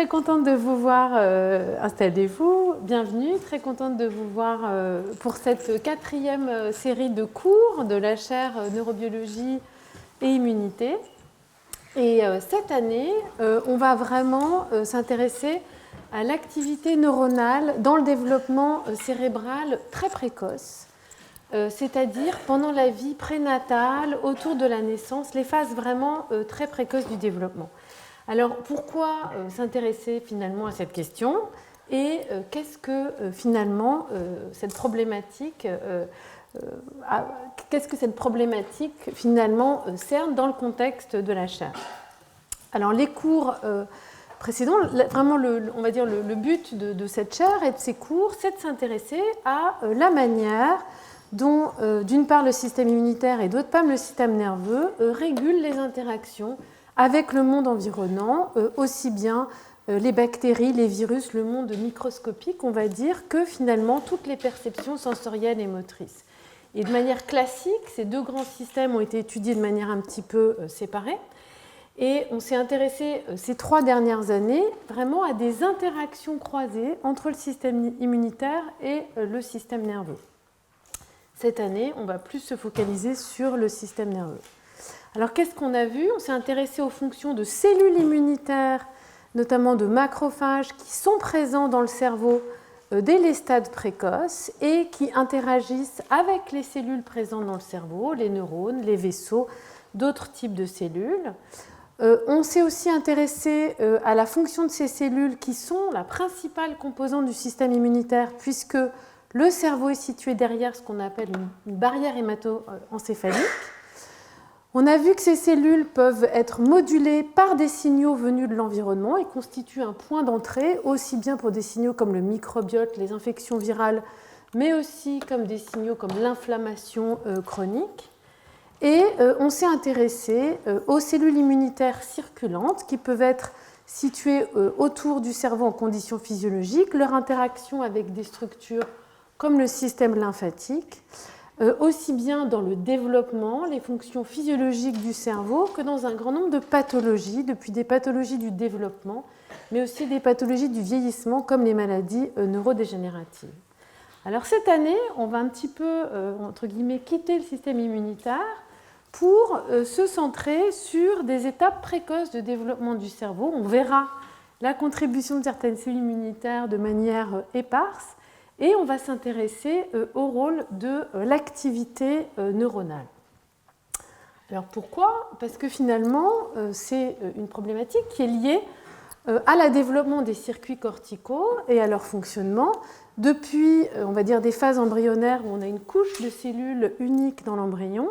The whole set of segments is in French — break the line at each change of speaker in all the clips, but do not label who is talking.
très contente de vous voir. Installez-vous, bienvenue. Très contente de vous voir pour cette 4e série de cours de la chaire neurobiologie et immunité. Et cette année, on va vraiment s'intéresser à l'activité neuronale dans le développement cérébral très précoce, c'est-à-dire pendant la vie prénatale, autour de la naissance, les phases vraiment très précoces du développement. Alors, pourquoi s'intéresser finalement à cette question et qu'est-ce que finalement cette problématique finalement cerne dans le contexte de la chaire? Alors, les cours précédents, vraiment on va dire le but de cette chaire et de ces cours, c'est de s'intéresser à la manière dont, d'une part, le système immunitaire et d'autre part, le système nerveux régulent les interactions avec le monde environnant, aussi bien les bactéries, les virus, le monde microscopique, on va dire, que finalement toutes les perceptions sensorielles et motrices. Et de manière classique, ces deux grands systèmes ont été étudiés de manière un petit peu séparée. Et on s'est intéressé ces 3 dernières années vraiment à des interactions croisées entre le système immunitaire et le système nerveux. Cette année, on va plus se focaliser sur le système nerveux. Alors, qu'est-ce qu'on a vu? On s'est intéressé aux fonctions de cellules immunitaires, notamment de macrophages, qui sont présents dans le cerveau dès les stades précoces et qui interagissent avec les cellules présentes dans le cerveau, les neurones, les vaisseaux, d'autres types de cellules. On s'est aussi intéressé à la fonction de ces cellules qui sont la principale composante du système immunitaire, puisque le cerveau est situé derrière ce qu'on appelle une barrière hémato-encéphalique. On a vu que ces cellules peuvent être modulées par des signaux venus de l'environnement et constituent un point d'entrée, aussi bien pour des signaux comme le microbiote, les infections virales, mais aussi comme des signaux comme l'inflammation chronique. Et on s'est intéressé aux cellules immunitaires circulantes qui peuvent être situées autour du cerveau en conditions physiologiques, leur interaction avec des structures comme le système lymphatique, aussi bien dans le développement, les fonctions physiologiques du cerveau, que dans un grand nombre de pathologies, depuis des pathologies du développement, mais aussi des pathologies du vieillissement, comme les maladies neurodégénératives. Alors cette année, on va un petit peu, entre guillemets, quitter le système immunitaire pour se centrer sur des étapes précoces de développement du cerveau. On verra la contribution de certaines cellules immunitaires de manière éparse, et on va s'intéresser au rôle de l'activité neuronale. Alors pourquoi? Parce que finalement, c'est une problématique qui est liée à la développement des circuits corticaux et à leur fonctionnement depuis, on va dire, des phases embryonnaires où on a une couche de cellules unique dans l'embryon,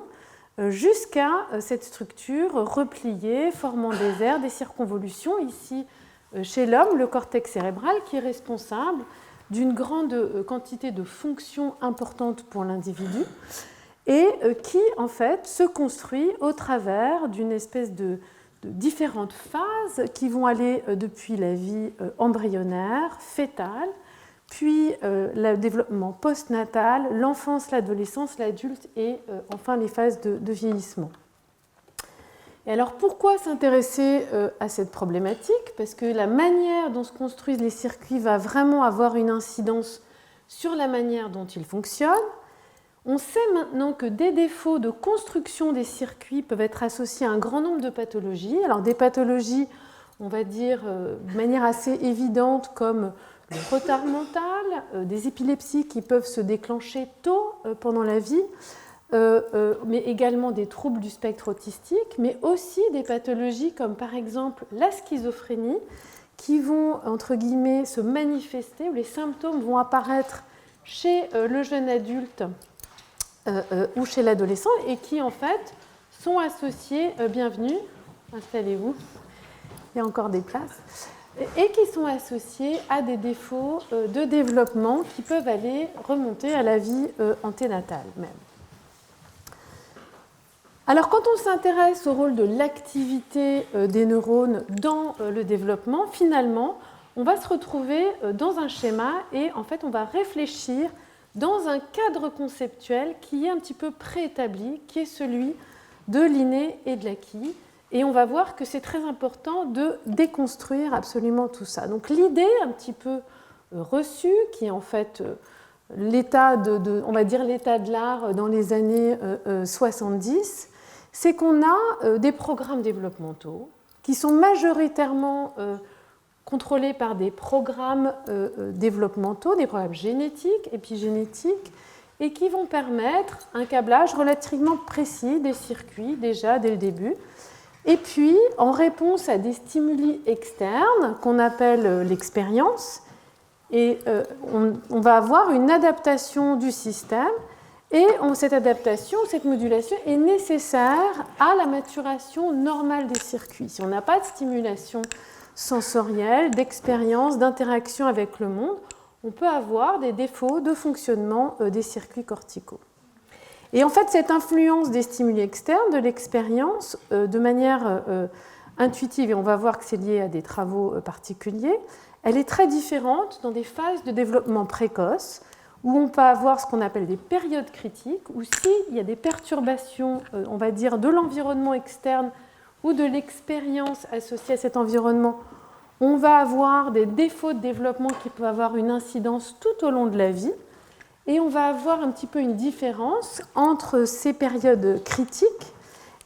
jusqu'à cette structure repliée, formant des aires, des circonvolutions, ici chez l'homme, le cortex cérébral, qui est responsable d'une grande quantité de fonctions importantes pour l'individu et qui, en fait, se construit au travers d'une espèce de différentes phases qui vont aller depuis la vie embryonnaire, fœtale, puis le développement postnatal, l'enfance, l'adolescence, l'adulte et enfin les phases de vieillissement. Et alors pourquoi s'intéresser à cette problématique? Parce que la manière dont se construisent les circuits va vraiment avoir une incidence sur la manière dont ils fonctionnent. On sait maintenant que des défauts de construction des circuits peuvent être associés à un grand nombre de pathologies. Alors des pathologies, on va dire, de manière assez évidente comme le retard mental, des épilepsies qui peuvent se déclencher tôt pendant la vie, mais également des troubles du spectre autistique, mais aussi des pathologies comme par exemple la schizophrénie, qui vont, entre guillemets, se manifester, où les symptômes vont apparaître chez le jeune adulte ou chez l'adolescent, et qui en fait sont associés, bienvenue, installez-vous, il y a encore des places, et qui sont associés à des défauts de développement qui peuvent aller remonter à la vie anténatale même. Alors, quand on s'intéresse au rôle de l'activité des neurones dans le développement, finalement, on va se retrouver dans un schéma et en fait, on va réfléchir dans un cadre conceptuel qui est un petit peu préétabli, qui est celui de l'inné et de l'acquis, Et on va voir que c'est très important de déconstruire absolument tout ça. Donc l'idée un petit peu reçue, qui est en fait l'état on va dire l'état de l'art dans les années 70, c'est qu'on a des programmes développementaux qui sont majoritairement contrôlés par des programmes développementaux, des programmes génétiques, épigénétiques, et qui vont permettre un câblage relativement précis des circuits déjà dès le début. Et puis, en réponse à des stimuli externes qu'on appelle l'expérience, et on va avoir une adaptation du système, et cette adaptation, cette modulation est nécessaire à la maturation normale des circuits. Si on n'a pas de stimulation sensorielle, d'expérience, d'interaction avec le monde, on peut avoir des défauts de fonctionnement des circuits corticaux. Et en fait, cette influence des stimuli externes, de l'expérience, de manière intuitive, et on va voir que c'est lié à des travaux particuliers, elle est très différente dans des phases de développement précoce, où on peut avoir ce qu'on appelle des périodes critiques, où s'il y a des perturbations, on va dire, de l'environnement externe ou de l'expérience associée à cet environnement, on va avoir des défauts de développement qui peuvent avoir une incidence tout au long de la vie. Et on va avoir un petit peu une différence entre ces périodes critiques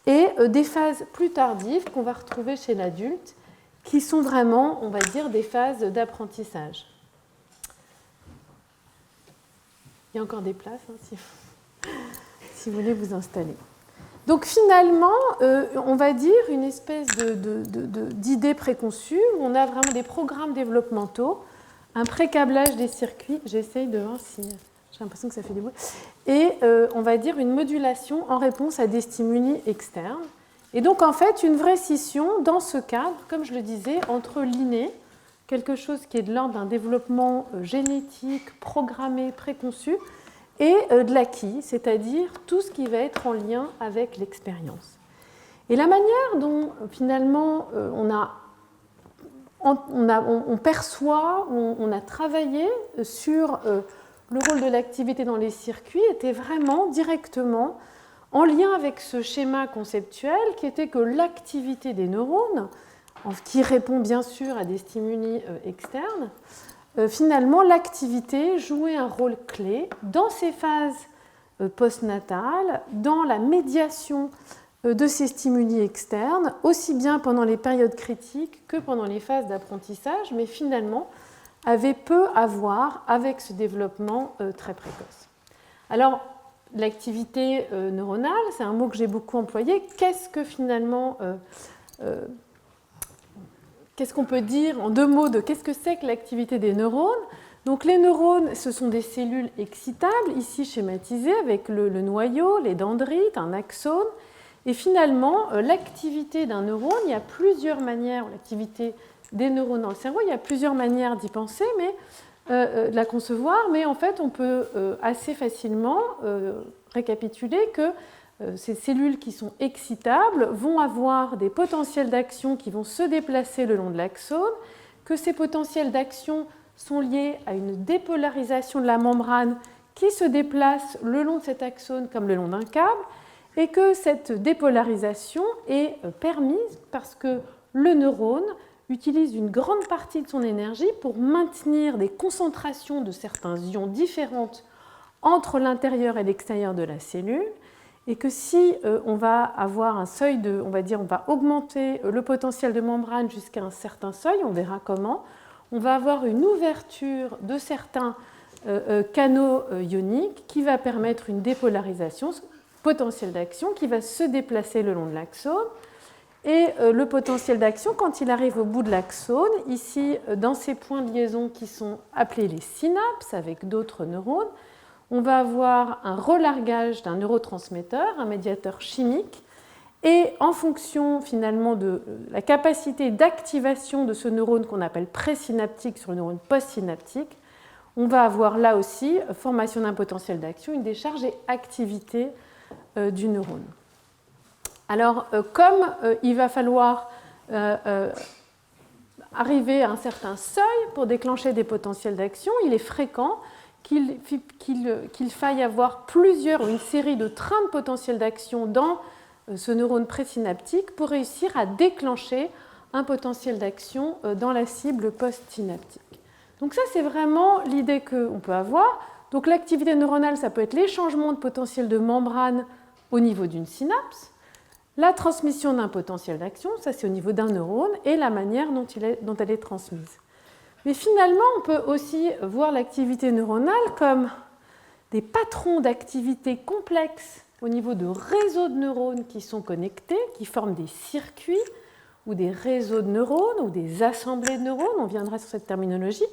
et des phases plus tardives qu'on va retrouver chez l'adulte, qui sont vraiment, on va dire, des phases d'apprentissage. Il y a encore des places, hein, si vous voulez vous installer. Donc finalement, on va dire une espèce d'idée préconçue, où on a vraiment des programmes développementaux, un pré-câblage des circuits, j'essaye de voir si... J'ai l'impression que ça fait des bruits. Et on va dire une modulation en réponse à des stimuli externes. Et donc en fait, une vraie scission dans ce cadre, comme je le disais, entre l'inné, quelque chose qui est de l'ordre d'un développement génétique, programmé, préconçu, et de l'acquis, c'est-à-dire tout ce qui va être en lien avec l'expérience. Et la manière dont finalement on perçoit, on a travaillé sur le rôle de l'activité dans les circuits était vraiment directement en lien avec ce schéma conceptuel qui était que l'activité des neurones, qui répond bien sûr à des stimuli externes, finalement l'activité jouait un rôle clé dans ces phases postnatales, dans la médiation de ces stimuli externes, aussi bien pendant les périodes critiques que pendant les phases d'apprentissage, mais finalement avait peu à voir avec ce développement très précoce. Alors, l'activité neuronale, c'est un mot que j'ai beaucoup employé. Qu'est-ce que finalement, qu'est-ce qu'on peut dire en deux mots de qu'est-ce que c'est que l'activité des neurones? Donc, les neurones, ce sont des cellules excitables, ici schématisées avec le noyau, les dendrites, un axone. Et finalement, l'activité d'un neurone, il y a plusieurs manières, l'activité des neurones dans le cerveau, il y a plusieurs manières d'y penser, mais de la concevoir, mais en fait, on peut assez facilement récapituler que ces cellules qui sont excitables vont avoir des potentiels d'action qui vont se déplacer le long de l'axone, que ces potentiels d'action sont liés à une dépolarisation de la membrane qui se déplace le long de cet axone comme le long d'un câble, et que cette dépolarisation est permise parce que le neurone utilise une grande partie de son énergie pour maintenir des concentrations de certains ions différentes entre l'intérieur et l'extérieur de la cellule, et que si on va avoir un seuil on va augmenter le potentiel de membrane jusqu'à un certain seuil, on verra comment, on va avoir une ouverture de certains canaux ioniques qui va permettre une dépolarisation, potentiel d'action qui va se déplacer le long de l'axone. Et le potentiel d'action, quand il arrive au bout de l'axone, ici, dans ces points de liaison qui sont appelés les synapses avec d'autres neurones, on va avoir un relargage d'un neurotransmetteur, un médiateur chimique, et en fonction finalement de la capacité d'activation de ce neurone qu'on appelle présynaptique sur le neurone postsynaptique, on va avoir là aussi formation d'un potentiel d'action, une décharge et activité du neurone. Alors, comme il va falloir arriver à un certain seuil pour déclencher des potentiels d'action, il est fréquent qu'il faille avoir une série de trains de potentiels d'action dans ce neurone présynaptique pour réussir à déclencher un potentiel d'action dans la cible postsynaptique. Donc ça, c'est vraiment l'idée qu'on peut avoir. Donc l'activité neuronale, ça peut être les changements de potentiel de membrane au niveau d'une synapse, la transmission d'un potentiel d'action, ça c'est au niveau d'un neurone, et la manière dont elle est transmise. Mais finalement, on peut aussi voir l'activité neuronale comme des patrons d'activité complexes au niveau de réseaux de neurones qui sont connectés, qui forment des circuits, ou des réseaux de neurones, ou des assemblées de neurones, on viendra sur cette terminologie.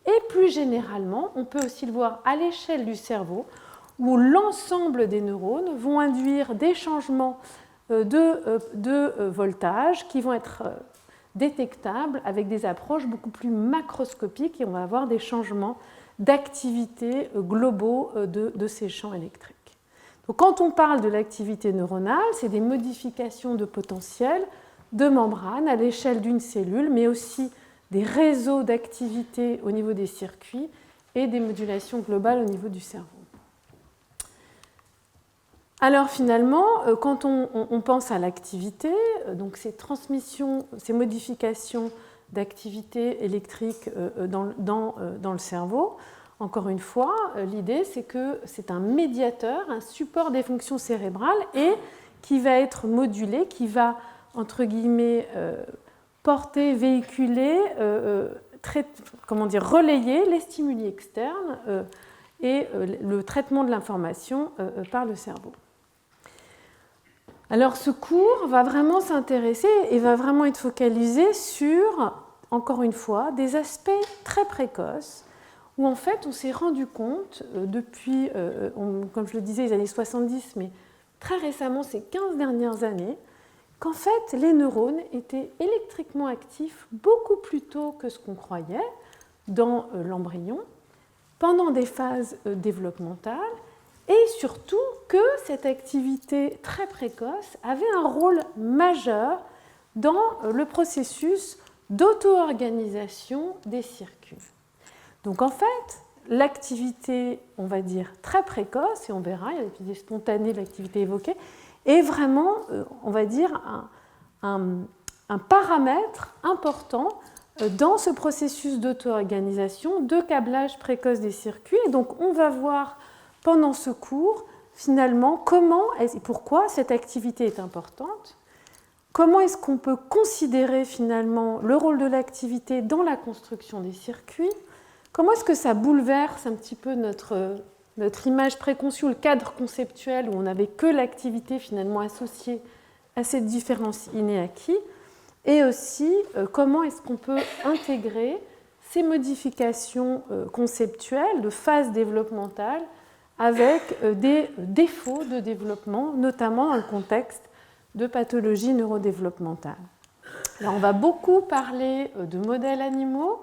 Et plus généralement, on peut aussi le voir à l'échelle du cerveau, où l'ensemble des neurones vont induire des changements de voltage qui vont être détectables avec des approches beaucoup plus macroscopiques et on va avoir des changements d'activité globaux de ces champs électriques. Donc, quand on parle de l'activité neuronale, c'est des modifications de potentiel de membrane à l'échelle d'une cellule, mais aussi des réseaux d'activité au niveau des circuits et des modulations globales au niveau du cerveau. Alors finalement, quand on pense à l'activité, donc ces transmissions, ces modifications d'activité électrique dans le cerveau, encore une fois, l'idée c'est que c'est un médiateur, un support des fonctions cérébrales et qui va être modulé, qui va, entre guillemets, porter, véhiculer, relayer les stimuli externes et le traitement de l'information par le cerveau. Alors ce cours va vraiment s'intéresser et va vraiment être focalisé sur, encore une fois, des aspects très précoces où en fait on s'est rendu compte depuis, comme je le disais, les années 70, mais très récemment, ces 15 dernières années, qu'en fait les neurones étaient électriquement actifs beaucoup plus tôt que ce qu'on croyait dans l'embryon, pendant des phases développementales, et surtout que cette activité très précoce avait un rôle majeur dans le processus d'auto-organisation des circuits. Donc en fait, l'activité, on va dire, très précoce, et on verra, il y a l'activité spontanée, l'activité évoquée, est vraiment, on va dire, un paramètre important dans ce processus d'auto-organisation, de câblage précoce des circuits. Et donc on va voir pendant ce cours, finalement, comment et pourquoi cette activité est importante, comment est-ce qu'on peut considérer finalement le rôle de l'activité dans la construction des circuits, comment est-ce que ça bouleverse un petit peu notre image préconçue, le cadre conceptuel où on n'avait que l'activité finalement associée à cette différence innée-acquis, et aussi comment est-ce qu'on peut intégrer ces modifications conceptuelles de phase développementale avec des défauts de développement, notamment dans le contexte de pathologie neurodéveloppementale. Là, on va beaucoup parler de modèles animaux,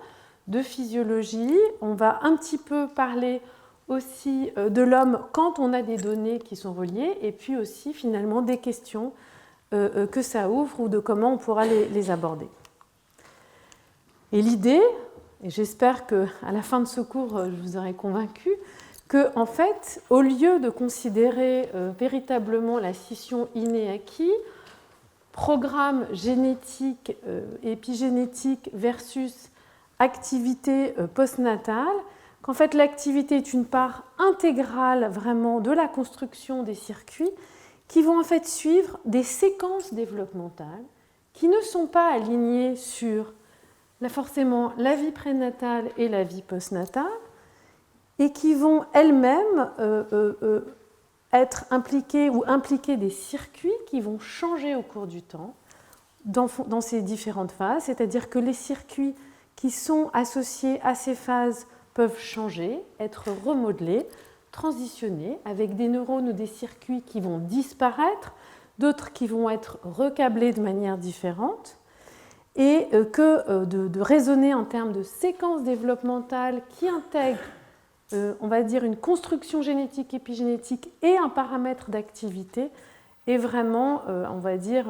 de physiologie, on va un petit peu parler aussi de l'homme quand on a des données qui sont reliées, et puis aussi finalement des questions que ça ouvre ou de comment on pourra les aborder. Et l'idée, et j'espère qu'à la fin de ce cours, je vous aurai convaincu, que, en fait, au lieu de considérer véritablement la scission innée-acquis, programme génétique, épigénétique versus activité postnatale, qu'en fait l'activité est une part intégrale vraiment de la construction des circuits qui vont en fait suivre des séquences développementales qui ne sont pas alignées sur forcément la vie prénatale et la vie postnatale, et qui vont elles-mêmes être impliquées ou impliquer des circuits qui vont changer au cours du temps dans ces différentes phases, c'est-à-dire que les circuits qui sont associés à ces phases peuvent changer, être remodelés, transitionnés, avec des neurones ou des circuits qui vont disparaître, d'autres qui vont être recablés de manière différente, et que de raisonner en termes de séquences développementales qui intègrent on va dire une construction génétique, épigénétique et un paramètre d'activité est vraiment, on va dire,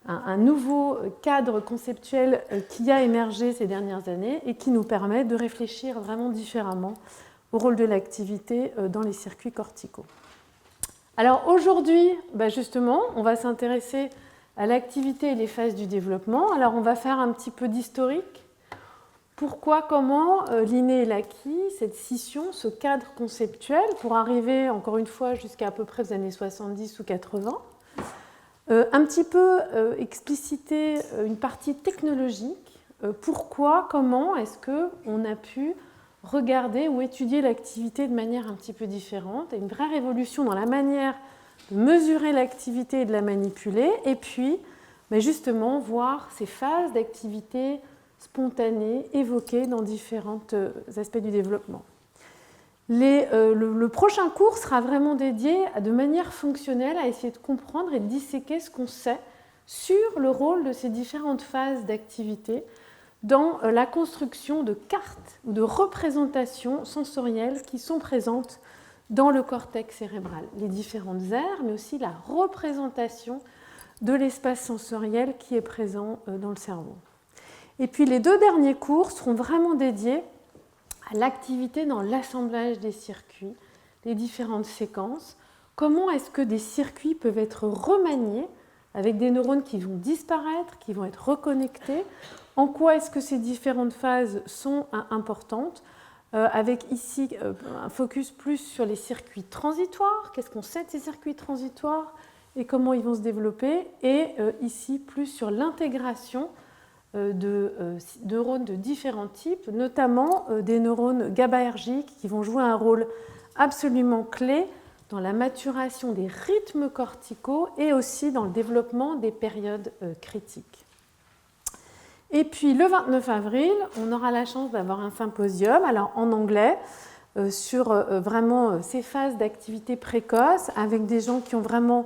un nouveau cadre conceptuel qui a émergé ces dernières années et qui nous permet de réfléchir vraiment différemment au rôle de l'activité dans les circuits corticaux. Alors aujourd'hui, justement, on va s'intéresser à l'activité et les phases du développement. Alors on va faire un petit peu d'historique. Pourquoi, comment l'inné et l'acquis, cette scission, ce cadre conceptuel, pour arriver, encore une fois, jusqu'à peu près aux années 70 ou 80. Un petit peu expliciter une partie technologique. Pourquoi, comment est-ce qu'on a pu regarder ou étudier l'activité de manière un petit peu différente, et une vraie révolution dans la manière de mesurer l'activité et de la manipuler, et puis justement voir ces phases d'activité spontanée évoquées dans différents aspects du développement. Le prochain cours sera vraiment dédié de manière fonctionnelle à essayer de comprendre et de disséquer ce qu'on sait sur le rôle de ces différentes phases d'activité dans la construction de cartes ou de représentations sensorielles qui sont présentes dans le cortex cérébral. Les différentes aires, mais aussi la représentation de l'espace sensoriel qui est présent dans le cerveau. Et puis les 2 derniers cours seront vraiment dédiés à l'activité dans l'assemblage des circuits, les différentes séquences. Comment est-ce que des circuits peuvent être remaniés avec des neurones qui vont disparaître, qui vont être reconnectés? En quoi est-ce que ces différentes phases sont importantes, avec ici un focus plus sur les circuits transitoires, qu'est-ce qu'on sait de ces circuits transitoires et comment ils vont se développer, et ici plus sur l'intégration de neurones de différents types, notamment des neurones GABAergiques qui vont jouer un rôle absolument clé dans la maturation des rythmes corticaux et aussi dans le développement des périodes critiques. Et puis le 29 avril, on aura la chance d'avoir un symposium, alors en anglais, sur vraiment ces phases d'activité précoce, avec des gens qui ont vraiment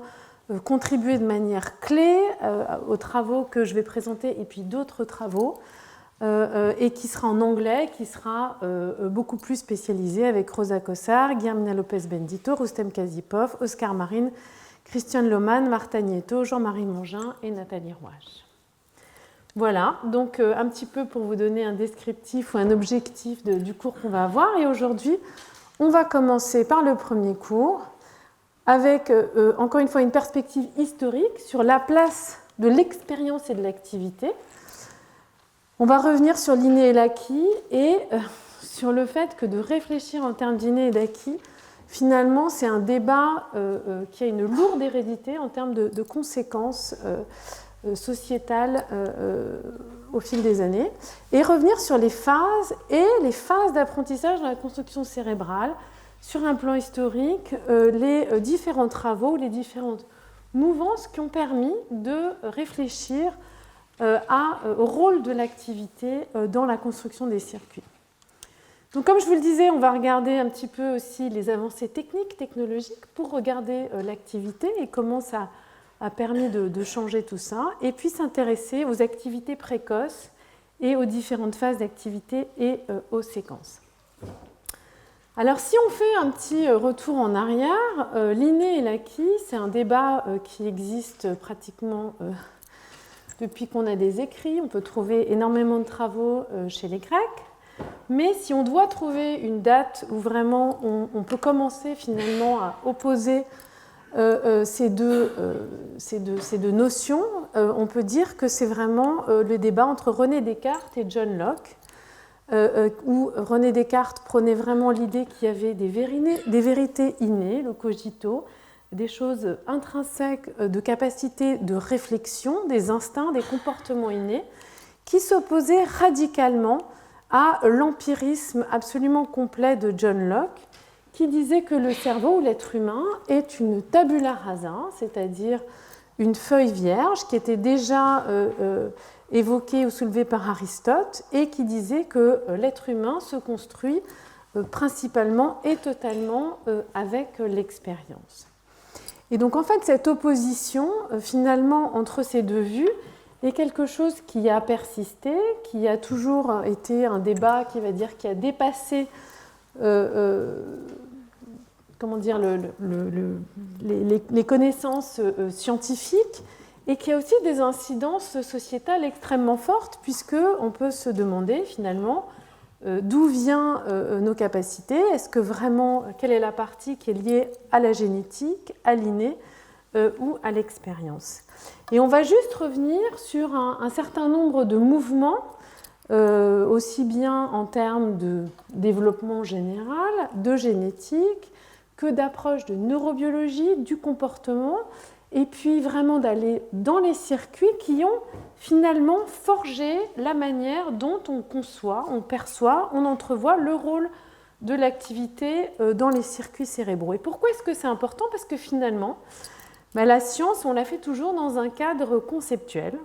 contribué de manière clé aux travaux que je vais présenter, et puis d'autres travaux, et qui sera en anglais, qui sera beaucoup plus spécialisé avec Rosa Cossard, Guillermina Lopez-Bendito, Rustem Kazipov, Oscar Marine, Christian Lohmann, Marta Nieto, Jean-Marie Mongin et Nathalie Rouache. Voilà, donc un petit peu pour vous donner un descriptif ou un objectif du cours qu'on va avoir. Et aujourd'hui, on va commencer par le premier cours avec, encore une fois, une perspective historique sur la place de l'expérience et de l'activité. On va revenir sur l'inné et l'acquis et sur le fait que de réfléchir en termes d'inné et d'acquis, finalement, c'est un débat qui a une lourde hérédité en termes de conséquences sociétales au fil des années, et revenir sur les phases d'apprentissage dans la construction cérébrale, sur un plan historique, les différents travaux, les différentes mouvances qui ont permis de réfléchir au rôle de l'activité dans la construction des circuits. Donc, comme je vous le disais, on va regarder un petit peu aussi les avancées techniques, technologiques, pour regarder l'activité et comment ça a permis de changer tout ça, et puis s'intéresser aux activités précoces et aux différentes phases d'activité et aux séquences. Alors, si on fait un petit retour en arrière, l'inné et l'acquis, c'est un débat qui existe pratiquement depuis qu'on a des écrits. On peut trouver énormément de travaux chez les Grecs, mais si on doit trouver une date où vraiment on peut commencer finalement à opposer ces deux notions, on peut dire que c'est vraiment le débat entre René Descartes et John Locke, où René Descartes prenait vraiment l'idée qu'il y avait des vérités innées, le cogito, des choses intrinsèques de capacité de réflexion, des instincts, des comportements innés, qui s'opposaient radicalement à l'empirisme absolument complet de John Locke, qui disait que le cerveau ou l'être humain est une tabula rasa, c'est-à-dire une feuille vierge qui était déjà évoquée ou soulevée par Aristote, et qui disait que l'être humain se construit principalement et totalement avec l'expérience. Et donc en fait cette opposition finalement entre ces deux vues est quelque chose qui a persisté, qui a toujours été un débat qui a dépassé les connaissances scientifiques, et qui a aussi des incidences sociétales extrêmement fortes, puisqu'on peut se demander finalement d'où viennent nos capacités. Est-ce que vraiment, quelle est la partie qui est liée à la génétique, à l'inné ou à l'expérience? Et on va juste revenir sur un certain nombre de mouvements, aussi bien en termes de développement général, de génétique, que d'approche de neurobiologie, du comportement, et puis vraiment d'aller dans les circuits qui ont finalement forgé la manière dont on conçoit, on perçoit, on entrevoit le rôle de l'activité dans les circuits cérébraux. Et pourquoi est-ce que c'est important? Parce que finalement, la science, on la fait toujours dans un cadre conceptuel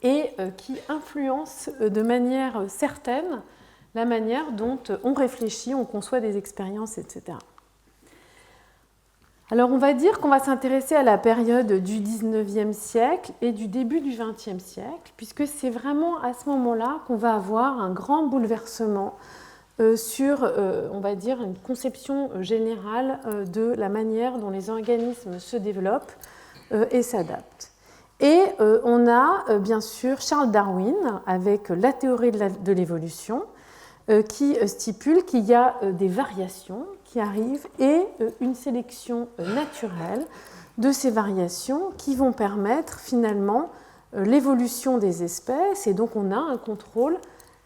et qui influence de manière certaine la manière dont on réfléchit, on conçoit des expériences, etc. Alors on va dire qu'on va s'intéresser à la période du 19e siècle et du début du 20e siècle, puisque c'est vraiment à ce moment-là qu'on va avoir un grand bouleversement sur, on va dire, une conception générale de la manière dont les organismes se développent et s'adaptent. Et on a bien sûr Charles Darwin avec la théorie de l'évolution qui stipule qu'il y a des variations qui arrivent et une sélection naturelle de ces variations qui vont permettre finalement l'évolution des espèces. Et donc on a un contrôle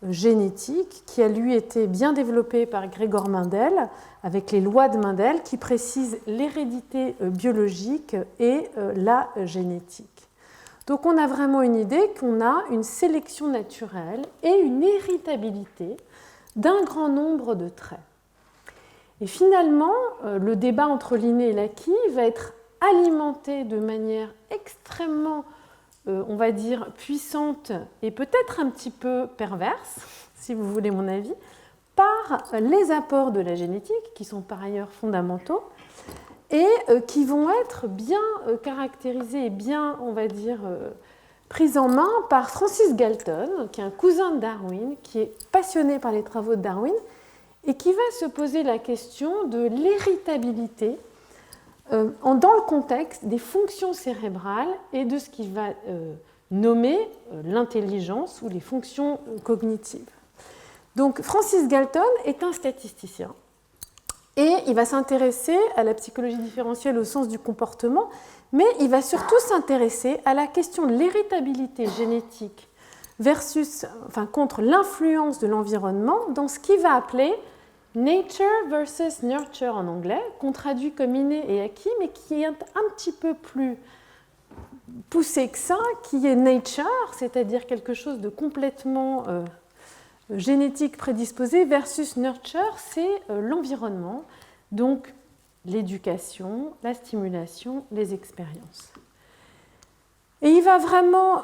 génétique qui a lui été bien développé par Gregor Mendel avec les lois de Mendel qui précisent l'hérédité biologique et la génétique. Donc on a vraiment une idée qu'on a une sélection naturelle et une héritabilité d'un grand nombre de traits. Et finalement, le débat entre l'inné et l'acquis va être alimenté de manière extrêmement, on va dire, puissante et peut-être un petit peu perverse, si vous voulez mon avis, par les apports de la génétique, qui sont par ailleurs fondamentaux, et qui vont être bien caractérisés et bien, on va dire, pris en main par Francis Galton, qui est un cousin de Darwin, qui est passionné par les travaux de Darwin, et qui va se poser la question de l'héritabilité dans le contexte des fonctions cérébrales et de ce qu'il va nommer l'intelligence ou les fonctions cognitives. Donc Francis Galton est un statisticien et il va s'intéresser à la psychologie différentielle au sens du comportement, mais il va surtout s'intéresser à la question de l'héritabilité génétique contre l'influence de l'environnement dans ce qu'il va appeler nature versus nurture en anglais, qu'on traduit comme inné et acquis, mais qui est un petit peu plus poussé que ça, qui est nature, c'est-à-dire quelque chose de complètement génétique prédisposé, versus nurture, c'est l'environnement, donc l'éducation, la stimulation, les expériences. Et il va vraiment,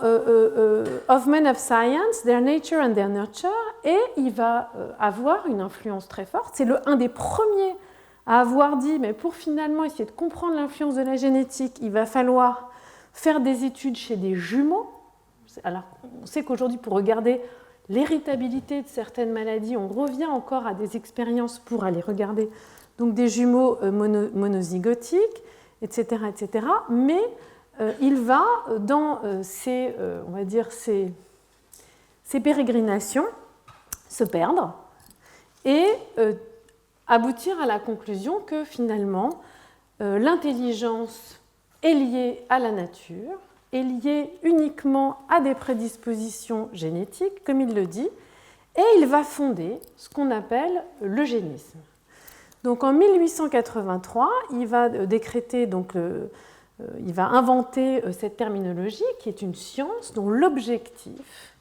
of men of science, their nature and their nurture, et il va avoir une influence très forte. C'est un des premiers à avoir dit, mais pour finalement essayer de comprendre l'influence de la génétique, il va falloir faire des études chez des jumeaux. Alors, on sait qu'aujourd'hui, pour regarder l'héritabilité de certaines maladies, on revient encore à des expériences pour aller regarder donc des jumeaux monozygotiques, etc., etc. Mais il va, dans ces pérégrinations, se perdre et aboutir à la conclusion que finalement, l'intelligence est liée à la nature, est liée uniquement à des prédispositions génétiques, comme il le dit, et il va fonder ce qu'on appelle l'eugénisme. Donc en 1883, il va décréter il va inventer cette terminologie qui est une science dont l'objectif,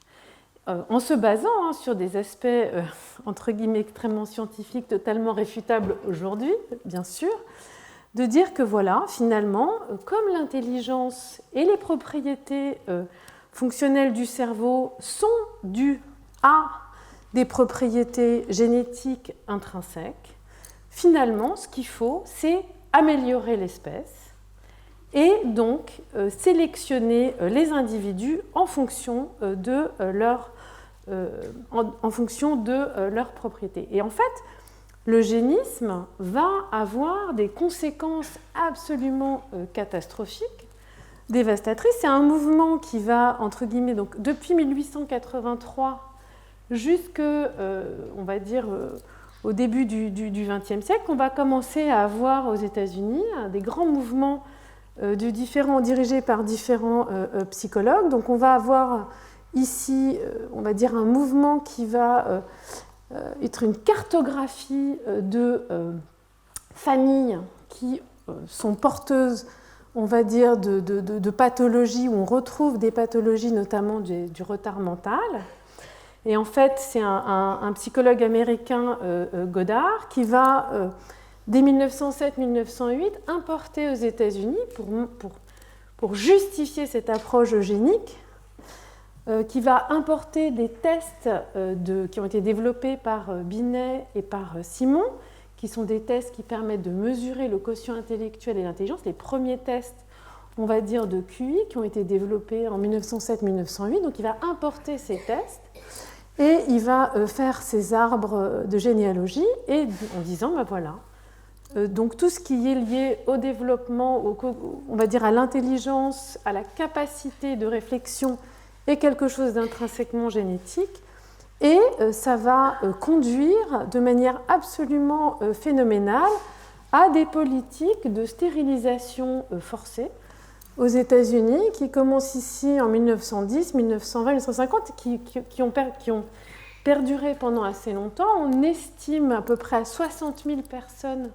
en se basant sur des aspects entre guillemets extrêmement scientifiques, totalement réfutables aujourd'hui, bien sûr, de dire que voilà, finalement, comme l'intelligence et les propriétés fonctionnelles du cerveau sont dues à des propriétés génétiques intrinsèques, finalement, ce qu'il faut, c'est améliorer l'espèce et donc sélectionner les individus en fonction de leurs propriétés. Et en fait, l'eugénisme va avoir des conséquences absolument catastrophiques, dévastatrices. C'est un mouvement qui va, entre guillemets, donc depuis 1883 jusque, on va dire, au début du XXe siècle, on va commencer à avoir aux États-Unis des grands mouvements dirigés par différents psychologues. Donc on va avoir ici, on va dire, un mouvement qui va être une cartographie de familles qui sont porteuses, on va dire, de pathologies, où on retrouve des pathologies, notamment du retard mental. Et en fait, c'est un psychologue américain, Goddard, qui va, dès 1907-1908, importer aux États-Unis, pour justifier cette approche eugénique, qui va importer des tests qui ont été développés par Binet et par Simon, qui sont des tests qui permettent de mesurer le quotient intellectuel et l'intelligence, les premiers tests, on va dire, de QI, qui ont été développés en 1907-1908. Donc il va importer ces tests et il va faire ses arbres de généalogie et en disant, ben voilà, donc tout ce qui est lié au développement, on va dire à l'intelligence, à la capacité de réflexion, est quelque chose d'intrinsèquement génétique. Et ça va conduire de manière absolument phénoménale à des politiques de stérilisation forcée aux États-Unis qui commencent ici en 1910, 1920, 1950, qui ont perduré pendant assez longtemps. On estime à peu près à 60 000 personnes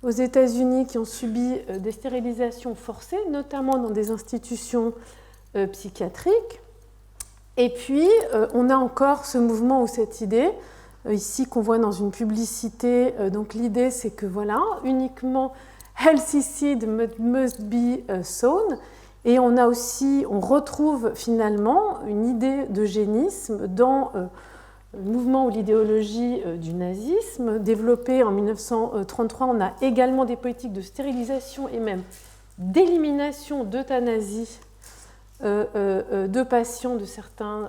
aux États-Unis qui ont subi des stérilisations forcées, notamment dans des institutions psychiatriques. Et puis, on a encore ce mouvement ou cette idée, ici qu'on voit dans une publicité. Donc l'idée, c'est que voilà, uniquement healthy seed must be sown. Et on retrouve finalement une idée d'eugénisme dans le mouvement ou l'idéologie du nazisme. Développée en 1933, on a également des politiques de stérilisation et même d'élimination, d'euthanasie de patients de certaines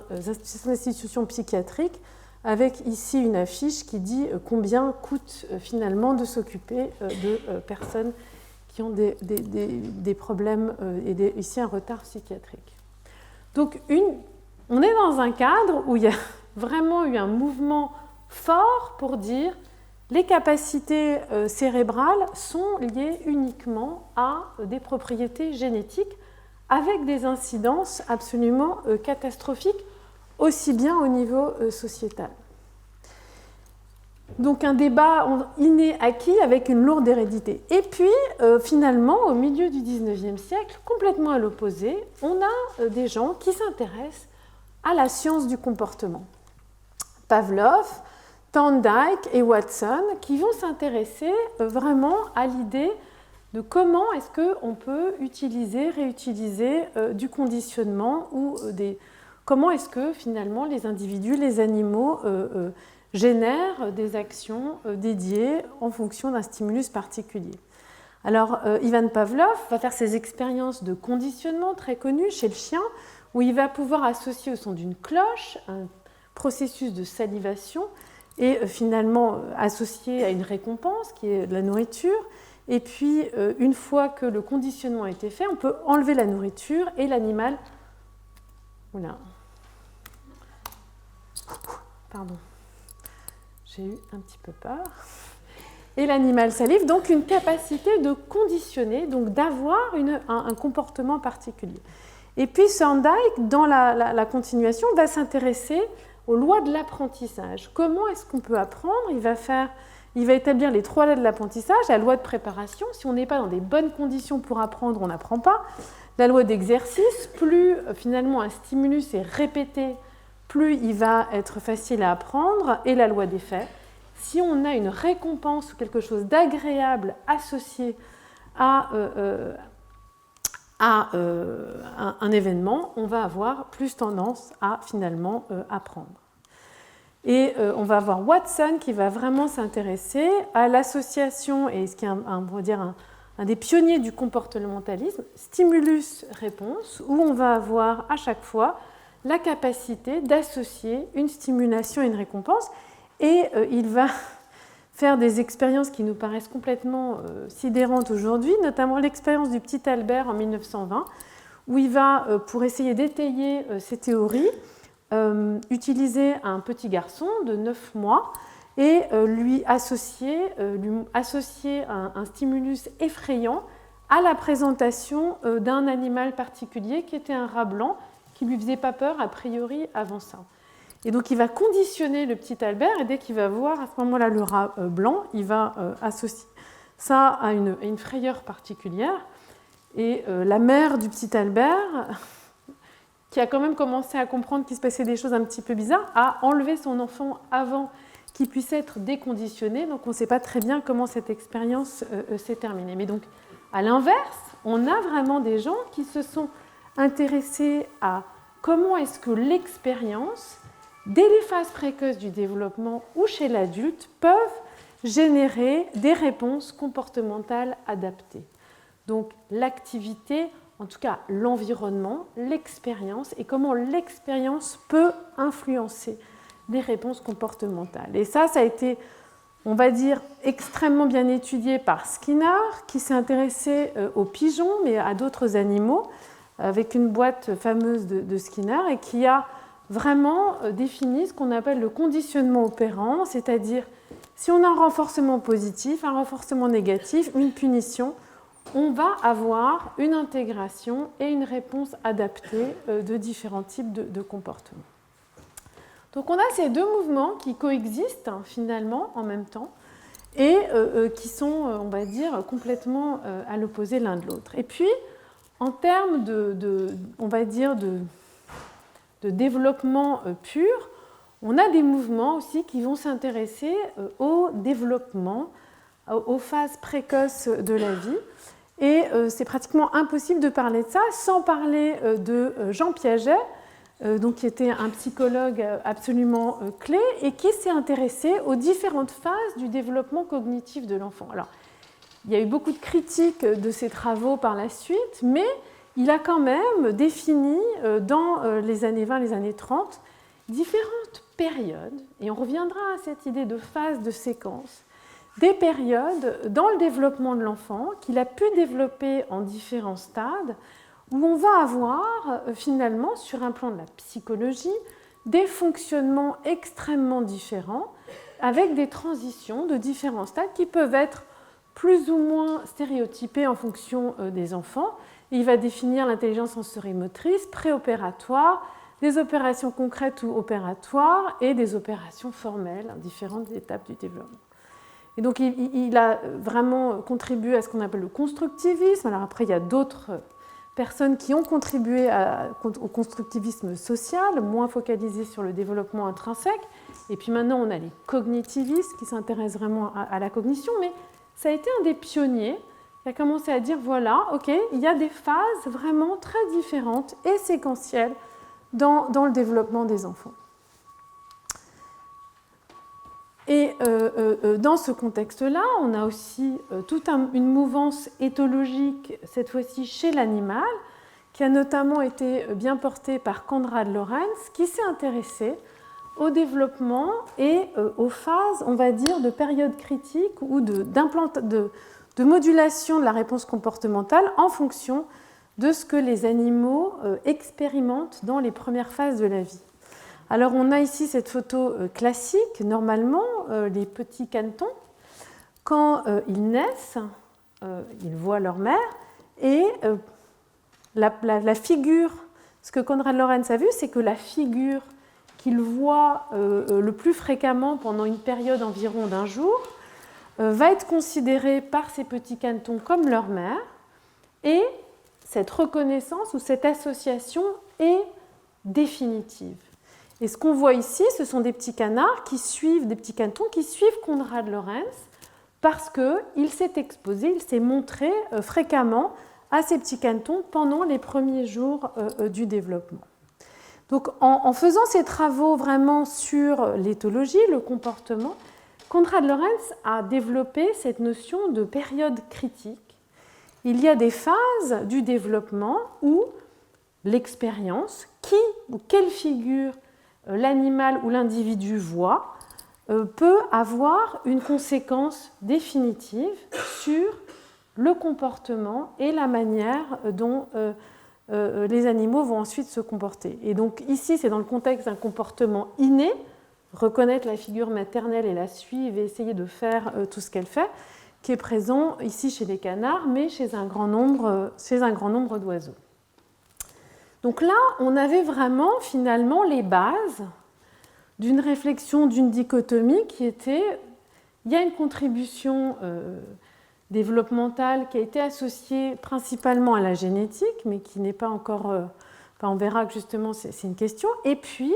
institutions psychiatriques, avec ici une affiche qui dit combien coûte finalement de s'occuper de personnes qui ont des problèmes et ici un retard psychiatrique. Donc on est dans un cadre où il y a vraiment eu un mouvement fort pour dire les capacités cérébrales sont liées uniquement à des propriétés génétiques, avec des incidences absolument catastrophiques, aussi bien au niveau sociétal. Donc un débat inné acquis avec une lourde hérédité. Et puis, finalement, au milieu du XIXe siècle, complètement à l'opposé, on a des gens qui s'intéressent à la science du comportement. Pavlov, Thorndike et Watson, qui vont s'intéresser vraiment à l'idée de comment est-ce qu'on peut utiliser, réutiliser du conditionnement ou comment est-ce que finalement les individus, les animaux génèrent des actions dédiées en fonction d'un stimulus particulier. Alors Ivan Pavlov va faire ses expériences de conditionnement très connues chez le chien, où il va pouvoir associer au son d'une cloche un processus de salivation et finalement associé à une récompense qui est de la nourriture. Et puis, une fois que le conditionnement a été fait, on peut enlever la nourriture et l'animal... Oula. Pardon. J'ai eu un petit peu peur. Et l'animal salive, donc une capacité de conditionner, donc d'avoir un comportement particulier. Et puis, Thorndike, dans la continuation, va s'intéresser aux lois de l'apprentissage. Comment est-ce qu'on peut apprendre ? Il va établir les 3 lois de l'apprentissage, la loi de préparation. Si on n'est pas dans des bonnes conditions pour apprendre, on n'apprend pas. La loi d'exercice, plus finalement un stimulus est répété, plus il va être facile à apprendre. Et la loi des faits. Si on a une récompense ou quelque chose d'agréable associé à un événement, on va avoir plus tendance à finalement apprendre. Et on va avoir Watson qui va vraiment s'intéresser à l'association, et ce qui est un des pionniers du comportementalisme, stimulus-réponse, où on va avoir à chaque fois la capacité d'associer une stimulation et une récompense. Et il va faire des expériences qui nous paraissent complètement sidérantes aujourd'hui, notamment l'expérience du petit Albert en 1920, où il va, pour essayer d'étayer ses théories, utiliser un petit garçon de 9 mois et lui associer un stimulus effrayant à la présentation d'un animal particulier qui était un rat blanc qui ne lui faisait pas peur a priori avant ça. Et donc il va conditionner le petit Albert et dès qu'il va voir à ce moment-là le rat blanc, il va associer ça à une frayeur particulière. Et la mère du petit Albert, qui a quand même commencé à comprendre qu'il se passait des choses un petit peu bizarres, a enlevé son enfant avant qu'il puisse être déconditionné. Donc on ne sait pas très bien comment cette expérience s'est terminée. Mais donc à l'inverse, on a vraiment des gens qui se sont intéressés à comment est-ce que l'expérience, dès les phases précoces du développement ou chez l'adulte, peuvent générer des réponses comportementales adaptées. Donc l'activité, en tout cas l'environnement, l'expérience et comment l'expérience peut influencer les réponses comportementales. Et ça a été, on va dire, extrêmement bien étudié par Skinner, qui s'est intéressé aux pigeons, mais à d'autres animaux, avec une boîte fameuse de Skinner, et qui a vraiment défini ce qu'on appelle le conditionnement opérant, c'est-à-dire si on a un renforcement positif, un renforcement négatif, une punition, on va avoir une intégration et une réponse adaptée de différents types de comportements. Donc on a ces deux mouvements qui coexistent finalement en même temps et qui sont, on va dire, complètement à l'opposé l'un de l'autre. Et puis, en termes on va dire, de développement pur, on a des mouvements aussi qui vont s'intéresser au développement, aux phases précoces de la vie. Et c'est pratiquement impossible de parler de ça sans parler de Jean Piaget, qui était un psychologue absolument clé et qui s'est intéressé aux différentes phases du développement cognitif de l'enfant. Alors, il y a eu beaucoup de critiques de ses travaux par la suite, mais il a quand même défini dans les années 20, les années 30, différentes périodes, et on reviendra à cette idée de phase, de séquence, des périodes dans le développement de l'enfant qu'il a pu développer en différents stades, où on va avoir finalement, sur un plan de la psychologie, des fonctionnements extrêmement différents, avec des transitions de différents stades qui peuvent être plus ou moins stéréotypés en fonction des enfants. Et il va définir l'intelligence sensorimotrice, préopératoire, des opérations concrètes ou opératoires et des opérations formelles, différentes étapes du développement. Et donc il a vraiment contribué à ce qu'on appelle le constructivisme. Alors après, il y a d'autres personnes qui ont contribué au constructivisme social, moins focalisé sur le développement intrinsèque. Et puis maintenant, on a les cognitivistes qui s'intéressent vraiment à la cognition, mais ça a été un des pionniers qui a commencé à dire, voilà, ok, il y a des phases vraiment très différentes et séquentielles dans le développement des enfants. Et dans ce contexte-là, on a aussi toute une mouvance éthologique, cette fois-ci chez l'animal, qui a notamment été bien portée par Konrad Lorenz, qui s'est intéressé au développement et aux phases, on va dire, de période critique ou de modulation de la réponse comportementale en fonction de ce que les animaux expérimentent dans les premières phases de la vie. Alors on a ici cette photo classique. Normalement, les petits canetons, quand ils naissent, ils voient leur mère et la figure, ce que Konrad Lorenz a vu, c'est que la figure qu'ils voient le plus fréquemment pendant une période environ d'un jour va être considérée par ces petits canetons comme leur mère, et cette reconnaissance ou cette association est définitive. Et ce qu'on voit ici, ce sont des petits canards qui suivent, des petits canetons qui suivent Konrad Lorenz parce qu'il s'est exposé, il s'est montré fréquemment à ces petits canetons pendant les premiers jours du développement. Donc en faisant ces travaux vraiment sur l'éthologie, le comportement, Konrad Lorenz a développé cette notion de période critique. Il y a des phases du développement où l'expérience, qui ou quelle figure l'animal ou l'individu voit, peut avoir une conséquence définitive sur le comportement et la manière dont les animaux vont ensuite se comporter. Et donc ici, c'est dans le contexte d'un comportement inné, reconnaître la figure maternelle et la suivre et essayer de faire tout ce qu'elle fait, qui est présent ici chez les canards, mais chez un grand nombre d'oiseaux. Donc là, on avait vraiment finalement les bases d'une réflexion, d'une dichotomie qui était, il y a une contribution développementale qui a été associée principalement à la génétique, mais qui n'est pas encore, on verra que justement c'est une question, et puis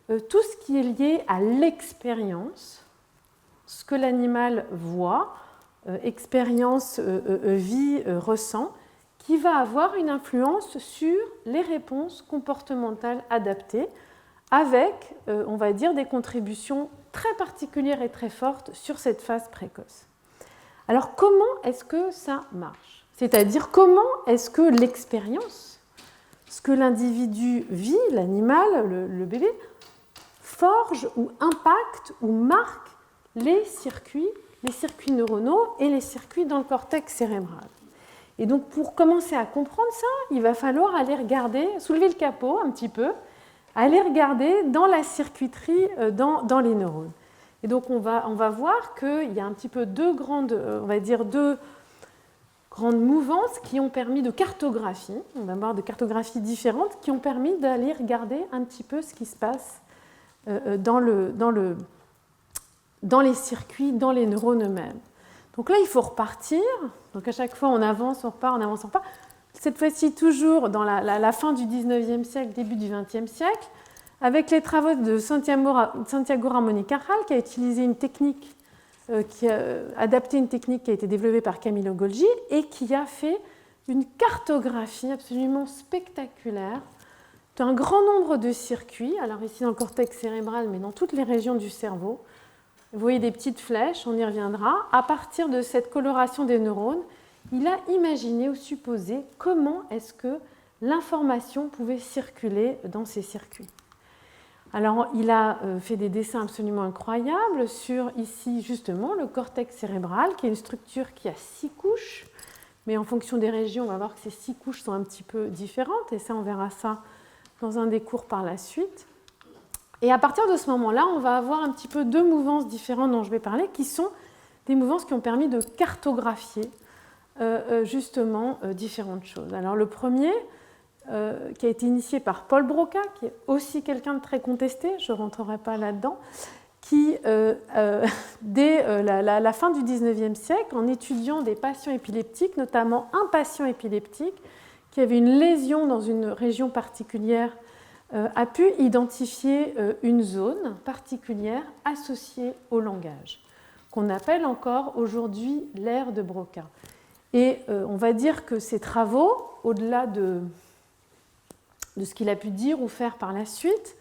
tout ce qui est lié à l'expérience, ce que l'animal voit, expérience, vit, ressent, qui va avoir une influence sur les réponses comportementales adaptées, avec, on va dire, des contributions très particulières et très fortes sur cette phase précoce. Alors, comment est-ce que ça marche? C'est-à-dire, comment est-ce que l'expérience, ce que l'individu vit, l'animal, le bébé, forge ou impacte ou marque les circuits neuronaux et les circuits dans le cortex cérébral. Et donc, pour commencer à comprendre ça, il va falloir aller regarder, soulever le capot un petit peu, aller regarder dans la circuiterie, dans les neurones. Et donc, on va voir qu'il y a un petit peu deux grandes mouvances qui ont permis de cartographie, on va voir de cartographies différentes, qui ont permis d'aller regarder un petit peu ce qui se passe dans les circuits, dans les neurones eux-mêmes. Donc là, il faut repartir. Donc à chaque fois, on avance, on repart, on avance, on repart. Cette fois-ci, toujours dans la fin du 19e siècle, début du 20e siècle, avec les travaux de Santiago Ramón y Cajal, qui a utilisé une technique, qui a adapté une technique qui a été développée par Camillo Golgi et qui a fait une cartographie absolument spectaculaire d'un grand nombre de circuits, alors ici dans le cortex cérébral, mais dans toutes les régions du cerveau. Vous voyez des petites flèches, on y reviendra. À partir de cette coloration des neurones, il a imaginé ou supposé comment est-ce que l'information pouvait circuler dans ces circuits. Alors, il a fait des dessins absolument incroyables sur, ici, justement, le cortex cérébral, qui est une structure qui a 6 couches, mais en fonction des régions, on va voir que ces 6 couches sont un petit peu différentes, et ça, on verra ça dans un des cours par la suite. Et à partir de ce moment-là, on va avoir un petit peu deux mouvances différentes dont je vais parler, qui sont des mouvances qui ont permis de cartographier justement différentes choses. Alors le premier, qui a été initié par Paul Broca, qui est aussi quelqu'un de très contesté, je ne rentrerai pas là-dedans, qui, dès la fin du 19e siècle, en étudiant des patients épileptiques, notamment un patient épileptique qui avait une lésion dans une région particulière, a pu identifier une zone particulière associée au langage, qu'on appelle encore aujourd'hui l'aire de Broca. Et on va dire que ces travaux, au-delà de ce qu'il a pu dire ou faire par la suite,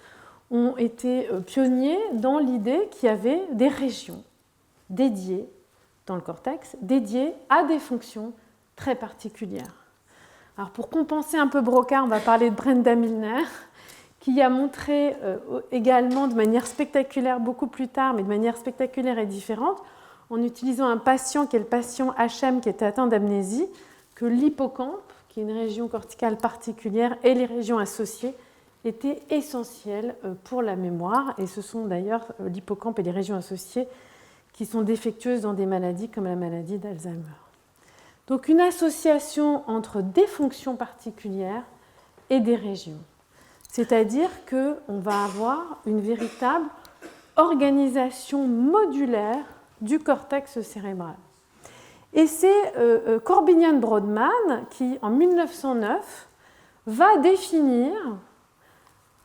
ont été pionniers dans l'idée qu'il y avait des régions dédiées dans le cortex, dédiées à des fonctions très particulières. Alors pour compenser un peu Broca, on va parler de Brenda Milner, qui a montré également de manière spectaculaire beaucoup plus tard, mais de manière spectaculaire et différente, en utilisant un patient qui est le patient HM qui était atteint d'amnésie, que l'hippocampe, qui est une région corticale particulière, et les régions associées étaient essentielles pour la mémoire. Et ce sont d'ailleurs l'hippocampe et les régions associées qui sont défectueuses dans des maladies comme la maladie d'Alzheimer. Donc une association entre des fonctions particulières et des régions. C'est-à-dire qu'on va avoir une véritable organisation modulaire du cortex cérébral. Et c'est Corbinian-Brodmann qui, en 1909, va définir,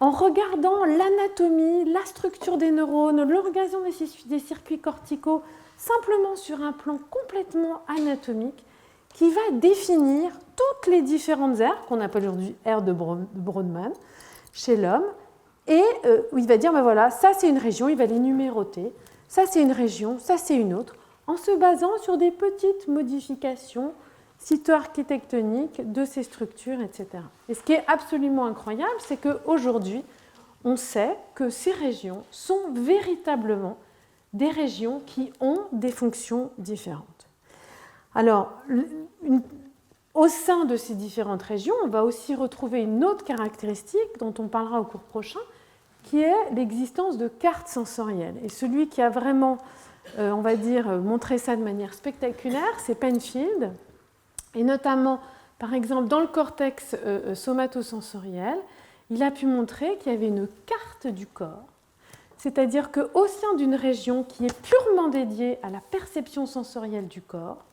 en regardant l'anatomie, la structure des neurones, l'organisation des circuits corticaux, simplement sur un plan complètement anatomique, qui va définir toutes les différentes aires, qu'on appelle aujourd'hui aires de Brodmann, chez l'homme, et où il va dire, ben voilà, ça c'est une région, il va les numéroter, ça c'est une région, ça c'est une autre, en se basant sur des petites modifications cytoarchitectoniques de ces structures, etc. Et ce qui est absolument incroyable, c'est qu'aujourd'hui, on sait que ces régions sont véritablement des régions qui ont des fonctions différentes. Alors, au sein de ces différentes régions, on va aussi retrouver une autre caractéristique dont on parlera au cours prochain, qui est l'existence de cartes sensorielles. Et celui qui a vraiment, on va dire, montré ça de manière spectaculaire, c'est Penfield, et notamment, par exemple, dans le cortex somatosensoriel, il a pu montrer qu'il y avait une carte du corps, c'est-à-dire qu'au sein d'une région qui est purement dédiée à la perception sensorielle du corps,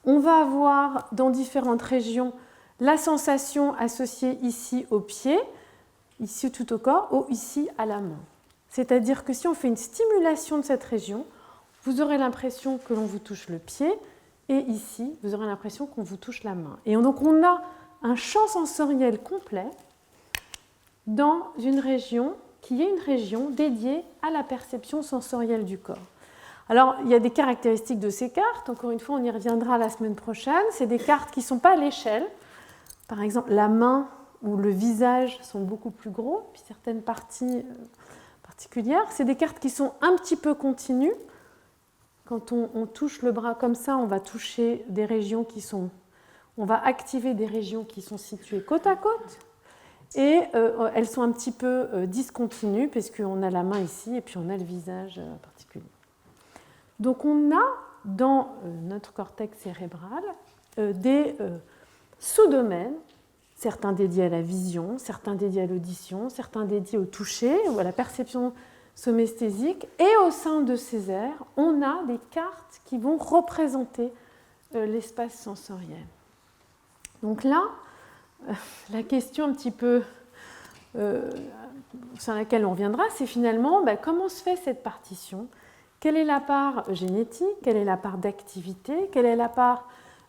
on va avoir dans différentes régions la sensation associée ici au pied, ici tout au corps, ou ici à la main. C'est-à-dire que si on fait une stimulation de cette région, vous aurez l'impression que l'on vous touche le pied, et ici, vous aurez l'impression qu'on vous touche la main. Et donc on a un champ sensoriel complet dans une région qui est une région dédiée à la perception sensorielle du corps. Alors, il y a des caractéristiques de ces cartes. Encore une fois, on y reviendra la semaine prochaine. C'est des cartes qui ne sont pas à l'échelle. Par exemple, la main ou le visage sont beaucoup plus gros, puis certaines parties particulières. C'est des cartes qui sont un petit peu continues. Quand on touche le bras comme ça, on va toucher des régions qui sont... On va activer des régions qui sont situées côte à côte. Et elles sont un petit peu discontinues, puisqu'on a la main ici et puis on a le visage particulier. Donc on a dans notre cortex cérébral des sous-domaines, certains dédiés à la vision, certains dédiés à l'audition, certains dédiés au toucher ou à la perception somesthésique. Et au sein de ces aires, on a des cartes qui vont représenter l'espace sensoriel. Donc là, la question un petit peu sur laquelle on reviendra, c'est finalement comment se fait cette partition ? Quelle est la part génétique? Quelle est la part d'activité? Quelle est la part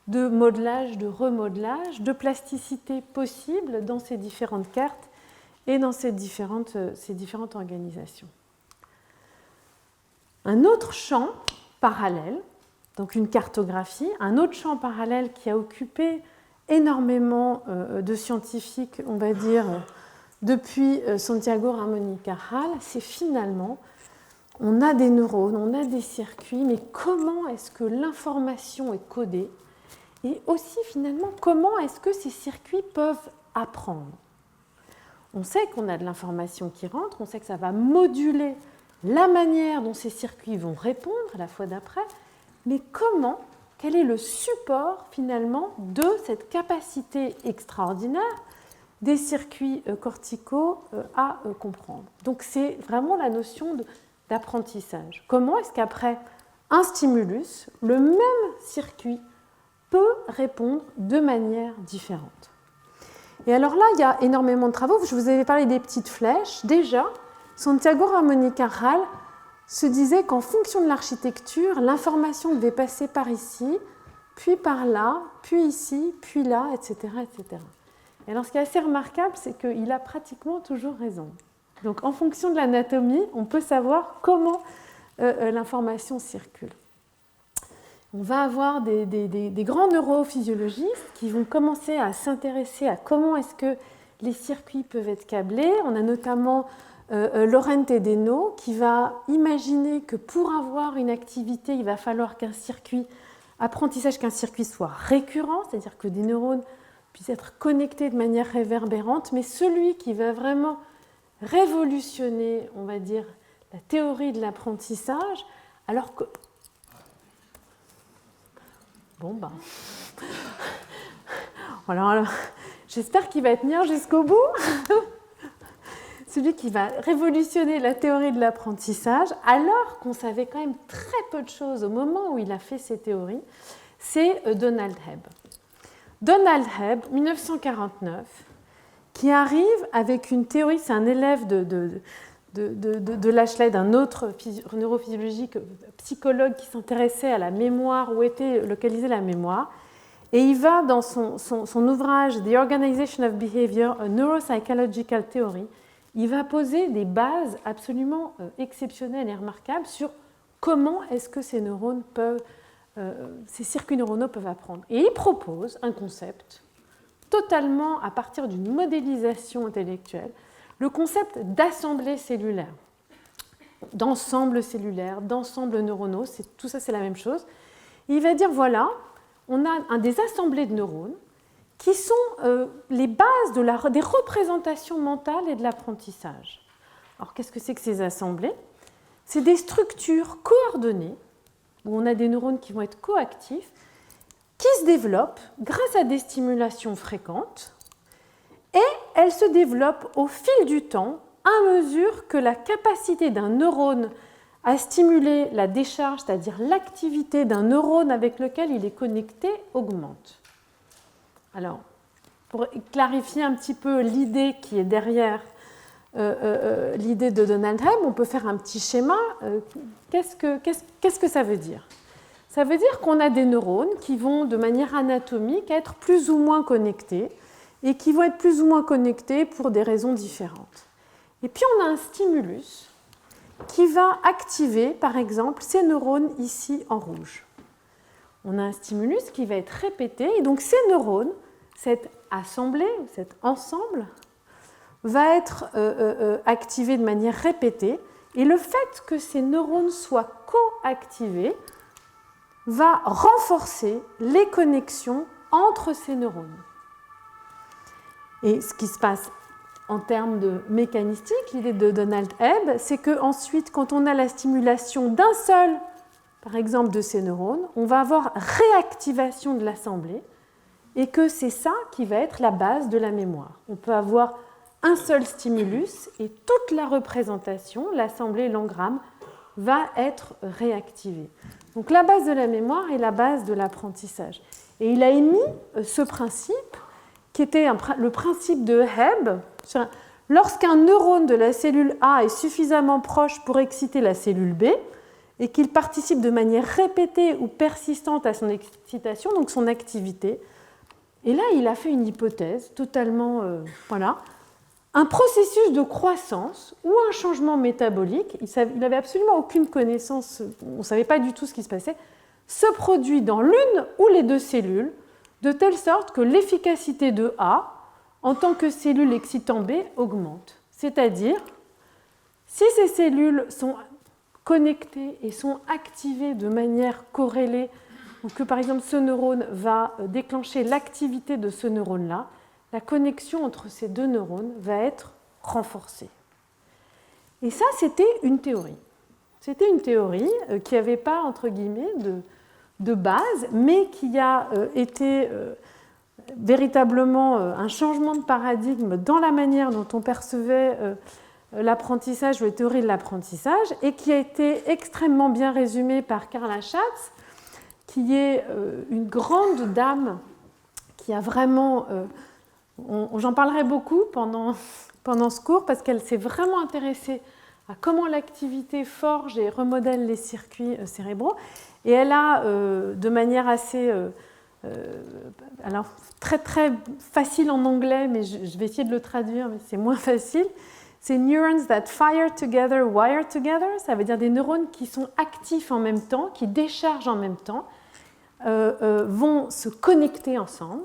de modelage, de remodelage, de plasticité possible dans ces différentes cartes et dans ces différentes organisations? Un autre champ parallèle, donc une cartographie, un autre champ parallèle qui a occupé énormément de scientifiques, on va dire, depuis Santiago Ramón y Cajal, c'est finalement... On a des neurones, on a des circuits, mais comment est-ce que l'information est codée? Et aussi, finalement, comment est-ce que ces circuits peuvent apprendre? On sait qu'on a de l'information qui rentre, on sait que ça va moduler la manière dont ces circuits vont répondre la fois d'après, mais comment, quel est le support, finalement, de cette capacité extraordinaire des circuits corticaux à comprendre? Donc, c'est vraiment la notion d'apprentissage. Comment est-ce qu'après un stimulus, le même circuit peut répondre de manière différente? Et alors là, il y a énormément de travaux. Je vous avais parlé des petites flèches. Déjà, Santiago Ramón y Cajal se disait qu'en fonction de l'architecture, l'information devait passer par ici, puis par là, puis ici, puis là, etc., etc. Et alors, ce qui est assez remarquable, c'est qu'il a pratiquement toujours raison. Donc, en fonction de l'anatomie, on peut savoir comment l'information circule. On va avoir des grands neurophysiologistes qui vont commencer à s'intéresser à comment est-ce que les circuits peuvent être câblés. On a notamment Laurent Tedeno qui va imaginer que pour avoir une activité, il va falloir qu'un circuit soit récurrent, c'est-à-dire que des neurones puissent être connectés de manière réverbérante, mais celui qui va vraiment révolutionner, on va dire, la théorie de l'apprentissage, alors que... Bon, alors, j'espère qu'il va tenir jusqu'au bout. Celui qui va révolutionner la théorie de l'apprentissage, alors qu'on savait quand même très peu de choses au moment où il a fait ses théories, c'est Donald Hebb. Donald Hebb, 1949, qui arrive avec une théorie, c'est un élève de Lashley, d'un autre neurophysiologique psychologue qui s'intéressait à la mémoire, où était localisée la mémoire, et il va dans son ouvrage The Organization of Behavior, a Neuropsychological Theory, il va poser des bases absolument exceptionnelles et remarquables sur comment est-ce que ces circuits neuronaux peuvent apprendre. Et il propose un concept totalement à partir d'une modélisation intellectuelle, le concept d'assemblée cellulaire, d'ensemble cellulaire, d'ensemble neuronaux, tout ça c'est la même chose. Et il va dire voilà, on a des assemblées de neurones qui sont les bases des représentations mentales et de l'apprentissage. Alors, qu'est-ce que c'est que ces assemblées? C'est des structures coordonnées, où on a des neurones qui vont être coactifs, qui se développent grâce à des stimulations fréquentes, et elles se développent au fil du temps, à mesure que la capacité d'un neurone à stimuler la décharge, c'est-à-dire l'activité d'un neurone avec lequel il est connecté, augmente. Alors, pour clarifier un petit peu l'idée qui est derrière l'idée de Donald Hebb, on peut faire un petit schéma. Qu'est-ce que ça veut dire? Ça veut dire qu'on a des neurones qui vont, de manière anatomique, être plus ou moins connectés et qui vont être plus ou moins connectés pour des raisons différentes. Et puis, on a un stimulus qui va activer, par exemple, ces neurones ici en rouge. On a un stimulus qui va être répété, et donc ces neurones, cette assemblée, cet ensemble, va être activé de manière répétée, et le fait que ces neurones soient coactivés va renforcer les connexions entre ces neurones. Et ce qui se passe en termes de mécanistique, l'idée de Donald Hebb, c'est qu'ensuite, quand on a la stimulation d'un seul, par exemple, de ces neurones, on va avoir réactivation de l'assemblée, et que c'est ça qui va être la base de la mémoire. On peut avoir un seul stimulus et toute la représentation, l'assemblée, l'engramme, va être réactivée. Donc la base de la mémoire est la base de l'apprentissage. Et il a émis ce principe, qui était le principe de Hebb. Lorsqu'un neurone de la cellule A est suffisamment proche pour exciter la cellule B, et qu'il participe de manière répétée ou persistante à son excitation, donc son activité, et là il a fait une hypothèse totalement... un processus de croissance ou un changement métabolique, il n'avait absolument aucune connaissance, on ne savait pas du tout ce qui se passait, se produit dans l'une ou les deux cellules, de telle sorte que l'efficacité de A, en tant que cellule excitant B, augmente. C'est-à-dire, si ces cellules sont connectées et sont activées de manière corrélée, ou que par exemple ce neurone va déclencher l'activité de ce neurone-là, la connexion entre ces deux neurones va être renforcée. Et ça, c'était une théorie. C'était une théorie qui n'avait pas, entre guillemets, de base, mais qui a été véritablement un changement de paradigme dans la manière dont on percevait l'apprentissage ou les théories de l'apprentissage, et qui a été extrêmement bien résumée par Carla Schatz, qui est une grande dame qui a vraiment... J'en parlerai beaucoup pendant ce cours parce qu'elle s'est vraiment intéressée à comment l'activité forge et remodèle les circuits cérébraux. Et elle a, de manière assez... alors, très très facile en anglais, mais je vais essayer de le traduire, mais c'est moins facile. C'est « neurons that fire together, wire together ». Ça veut dire des neurones qui sont actifs en même temps, qui déchargent en même temps, vont se connecter ensemble.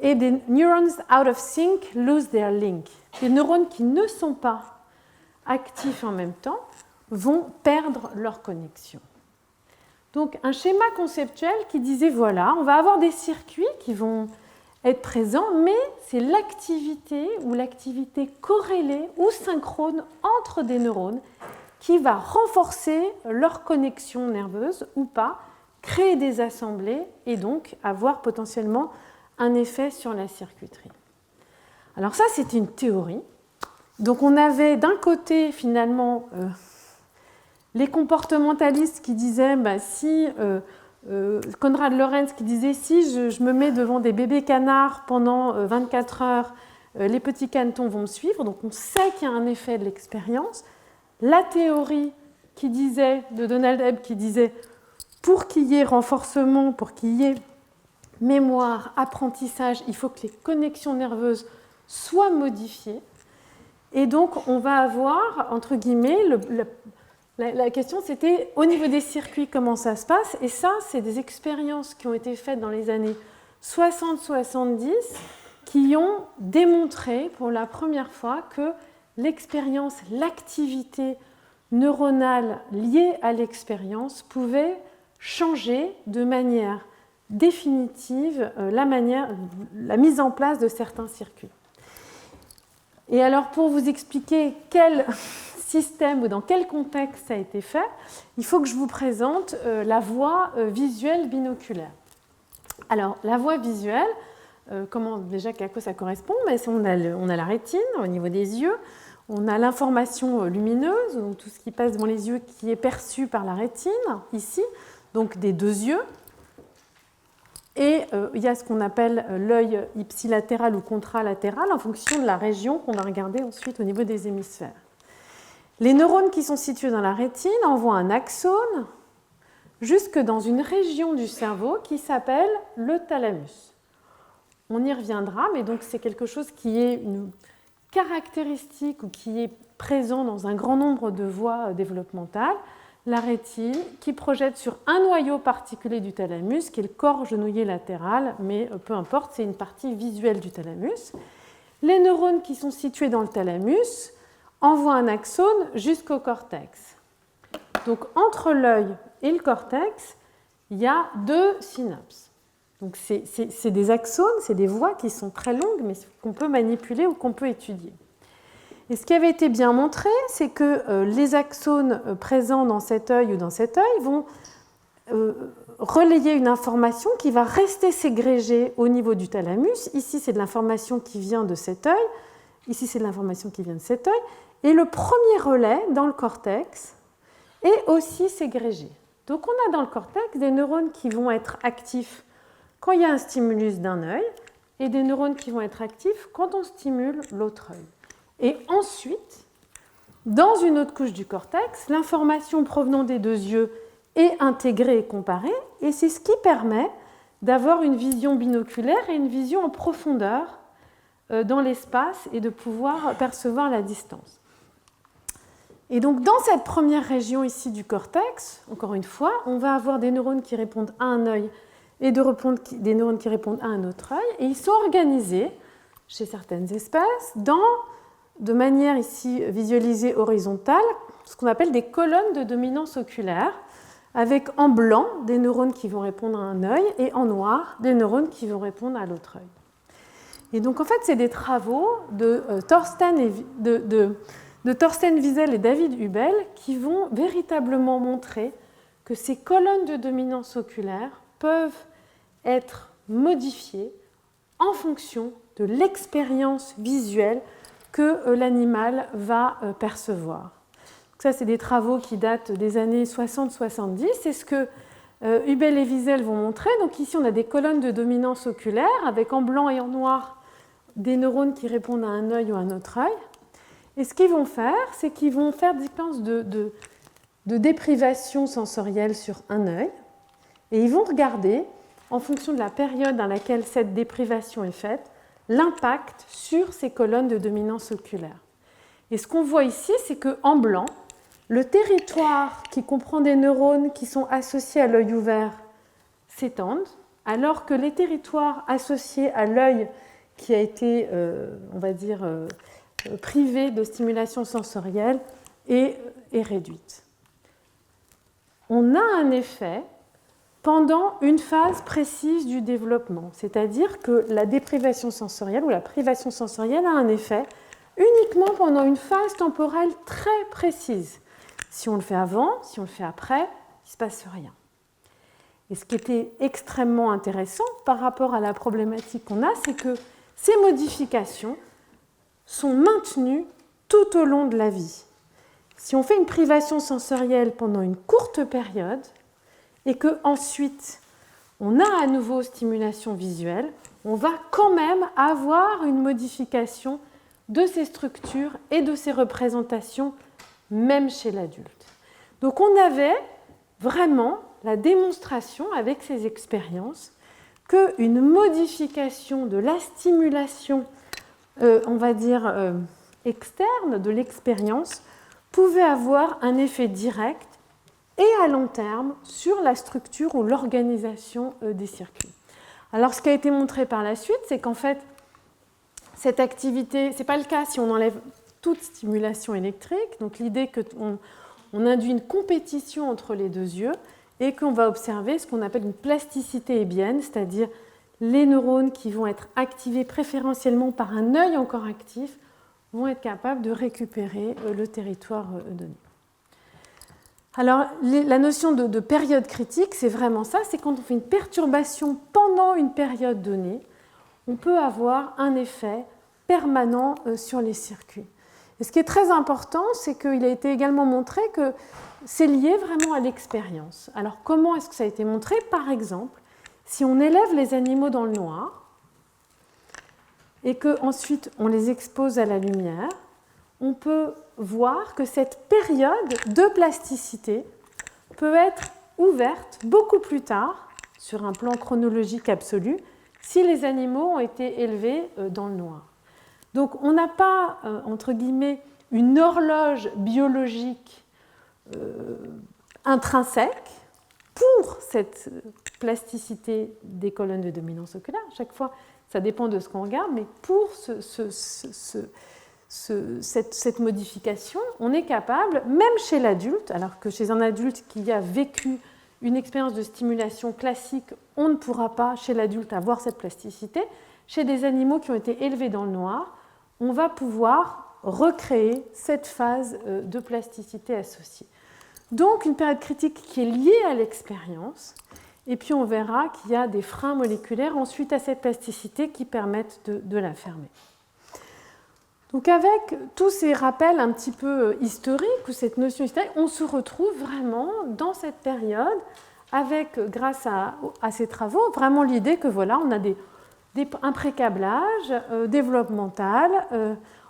Et des neurons out of sync lose their link. Des neurones qui ne sont pas actifs en même temps vont perdre leur connexion. Donc un schéma conceptuel qui disait voilà, on va avoir des circuits qui vont être présents, mais c'est l'activité ou l'activité corrélée ou synchrone entre des neurones qui va renforcer leur connexion nerveuse ou pas, créer des assemblées et donc avoir potentiellement un effet sur la circuiterie. Alors ça, c'était une théorie. Donc on avait d'un côté, finalement, les comportementalistes qui disaient, Konrad Lorenz qui disait, si je me mets devant des bébés canards pendant 24 heures, les petits canetons vont me suivre. Donc on sait qu'il y a un effet de l'expérience. La théorie qui disait, de Donald Hebb qui disait, pour qu'il y ait renforcement, pour qu'il y ait mémoire, apprentissage, il faut que les connexions nerveuses soient modifiées. Et donc, on va avoir, entre guillemets, la question c'était, au niveau des circuits, comment ça se passe? Et ça, c'est des expériences qui ont été faites dans les années 60-70, qui ont démontré pour la première fois que l'expérience, l'activité neuronale liée à l'expérience pouvait changer de manière définitive la mise en place de certains circuits. Et alors, pour vous expliquer quel système ou dans quel contexte ça a été fait, il faut que je vous présente la voie visuelle binoculaire. Alors, la voie visuelle, déjà à quoi ça correspond? On a la rétine au niveau des yeux, on a l'information lumineuse, donc tout ce qui passe dans les yeux qui est perçu par la rétine, ici, donc des deux yeux. Et il y a ce qu'on appelle l'œil ipsilatéral ou contralatéral en fonction de la région qu'on va regarder ensuite au niveau des hémisphères. Les neurones qui sont situés dans la rétine envoient un axone jusque dans une région du cerveau qui s'appelle le thalamus. On y reviendra, mais donc c'est quelque chose qui est une caractéristique ou qui est présent dans un grand nombre de voies développementales. La rétine qui projette sur un noyau particulier du thalamus, qui est le corps genouillé latéral, mais peu importe, c'est une partie visuelle du thalamus. Les neurones qui sont situés dans le thalamus envoient un axone jusqu'au cortex. Donc entre l'œil et le cortex, il y a deux synapses. Donc c'est des axones, c'est des voies qui sont très longues, mais qu'on peut manipuler ou qu'on peut étudier. Et ce qui avait été bien montré, c'est que les axones présents dans cet œil ou dans cet œil vont relayer une information qui va rester ségrégée au niveau du thalamus. Ici, c'est de l'information qui vient de cet œil. Ici, c'est de l'information qui vient de cet œil. Et le premier relais dans le cortex est aussi ségrégé. Donc, on a dans le cortex des neurones qui vont être actifs quand il y a un stimulus d'un œil et des neurones qui vont être actifs quand on stimule l'autre œil. Et ensuite, dans une autre couche du cortex, l'information provenant des deux yeux est intégrée et comparée, et c'est ce qui permet d'avoir une vision binoculaire et une vision en profondeur dans l'espace et de pouvoir percevoir la distance. Et donc, dans cette première région ici du cortex, encore une fois, on va avoir des neurones qui répondent à un œil et des neurones qui répondent à un autre œil, et ils sont organisés chez certaines espèces de manière ici visualisée horizontale, ce qu'on appelle des colonnes de dominance oculaire, avec en blanc des neurones qui vont répondre à un œil et en noir des neurones qui vont répondre à l'autre œil. Et donc en fait, c'est des travaux de Thorsten Wiesel et David Hubel qui vont véritablement montrer que ces colonnes de dominance oculaire peuvent être modifiées en fonction de l'expérience visuelle que l'animal va percevoir. Donc ça, c'est des travaux qui datent des années 60-70. C'est ce que Hubel et Wiesel vont montrer. Donc ici, on a des colonnes de dominance oculaire avec en blanc et en noir des neurones qui répondent à un œil ou à un autre œil. Et ce qu'ils vont faire, c'est qu'ils vont faire des expériences de déprivation sensorielle sur un œil. Et ils vont regarder, en fonction de la période dans laquelle cette déprivation est faite, l'impact sur ces colonnes de dominance oculaire. Et ce qu'on voit ici, c'est qu'en blanc, le territoire qui comprend des neurones qui sont associés à l'œil ouvert s'étendent, alors que les territoires associés à l'œil qui a été, privé de stimulation sensorielle est réduite. On a un effet pendant une phase précise du développement, c'est-à-dire que la déprivation sensorielle ou la privation sensorielle a un effet uniquement pendant une phase temporelle très précise. Si on le fait avant, si on le fait après, il ne se passe rien. Et ce qui était extrêmement intéressant par rapport à la problématique qu'on a, c'est que ces modifications sont maintenues tout au long de la vie. Si on fait une privation sensorielle pendant une courte période et qu'ensuite on a à nouveau stimulation visuelle, on va quand même avoir une modification de ces structures et de ces représentations, même chez l'adulte. Donc on avait vraiment la démonstration avec ces expériences qu'une modification de la stimulation, externe de l'expérience, pouvait avoir un effet direct et à long terme sur la structure ou l'organisation des circuits. Alors ce qui a été montré par la suite, c'est qu'en fait, cette activité, ce n'est pas le cas si on enlève toute stimulation électrique, donc l'idée qu'on induit une compétition entre les deux yeux, et qu'on va observer ce qu'on appelle une plasticité hébienne, c'est-à-dire les neurones qui vont être activés préférentiellement par un œil encore actif vont être capables de récupérer le territoire donné. Alors, la notion de période critique, c'est vraiment ça, c'est quand on fait une perturbation pendant une période donnée, on peut avoir un effet permanent sur les circuits. Et ce qui est très important, c'est qu'il a été également montré que c'est lié vraiment à l'expérience. Alors, comment est-ce que ça a été montré? Par exemple, si on élève les animaux dans le noir et qu'ensuite on les expose à la lumière, on peut voir que cette période de plasticité peut être ouverte beaucoup plus tard, sur un plan chronologique absolu, si les animaux ont été élevés dans le noir. Donc on n'a pas, entre guillemets, une horloge biologique intrinsèque pour cette plasticité des colonnes de dominance oculaire. Chaque fois, ça dépend de ce qu'on regarde, mais pour cette modification, on est capable, même chez l'adulte, alors que chez un adulte qui a vécu une expérience de stimulation classique, on ne pourra pas, chez l'adulte, avoir cette plasticité. Chez des animaux qui ont été élevés dans le noir, on va pouvoir recréer cette phase de plasticité associée. Donc, une période critique qui est liée à l'expérience, et puis on verra qu'il y a des freins moléculaires ensuite à cette plasticité qui permettent de la fermer. Donc avec tous ces rappels un petit peu historiques, ou cette notion historique, on se retrouve vraiment dans cette période avec, grâce à ces travaux, vraiment l'idée que voilà, on a un précablage développemental,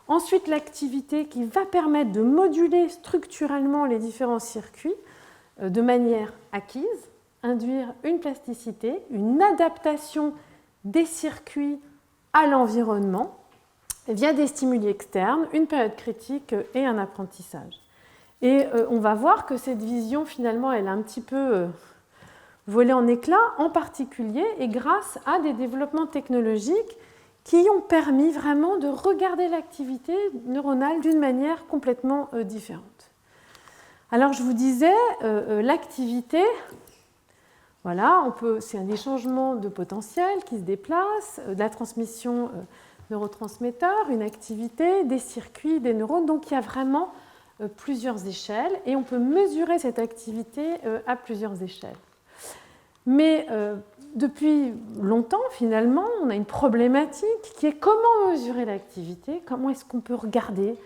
ensuite l'activité qui va permettre de moduler structurellement les différents circuits de manière acquise, induire une plasticité, une adaptation des circuits à l'environnement, via des stimuli externes, une période critique et un apprentissage. Et on va voir que cette vision, finalement, elle a un petit peu volé en éclats, en particulier, et grâce à des développements technologiques qui ont permis vraiment de regarder l'activité neuronale d'une manière complètement différente. Alors, je vous disais, l'activité, voilà, c'est des changements de potentiel qui se déplacent, de la transmission neurotransmetteurs, une activité, des circuits, des neurones. Donc il y a vraiment plusieurs échelles et on peut mesurer cette activité à plusieurs échelles. Mais depuis longtemps, finalement, on a une problématique qui est comment mesurer l'activité, comment est-ce qu'on peut regarder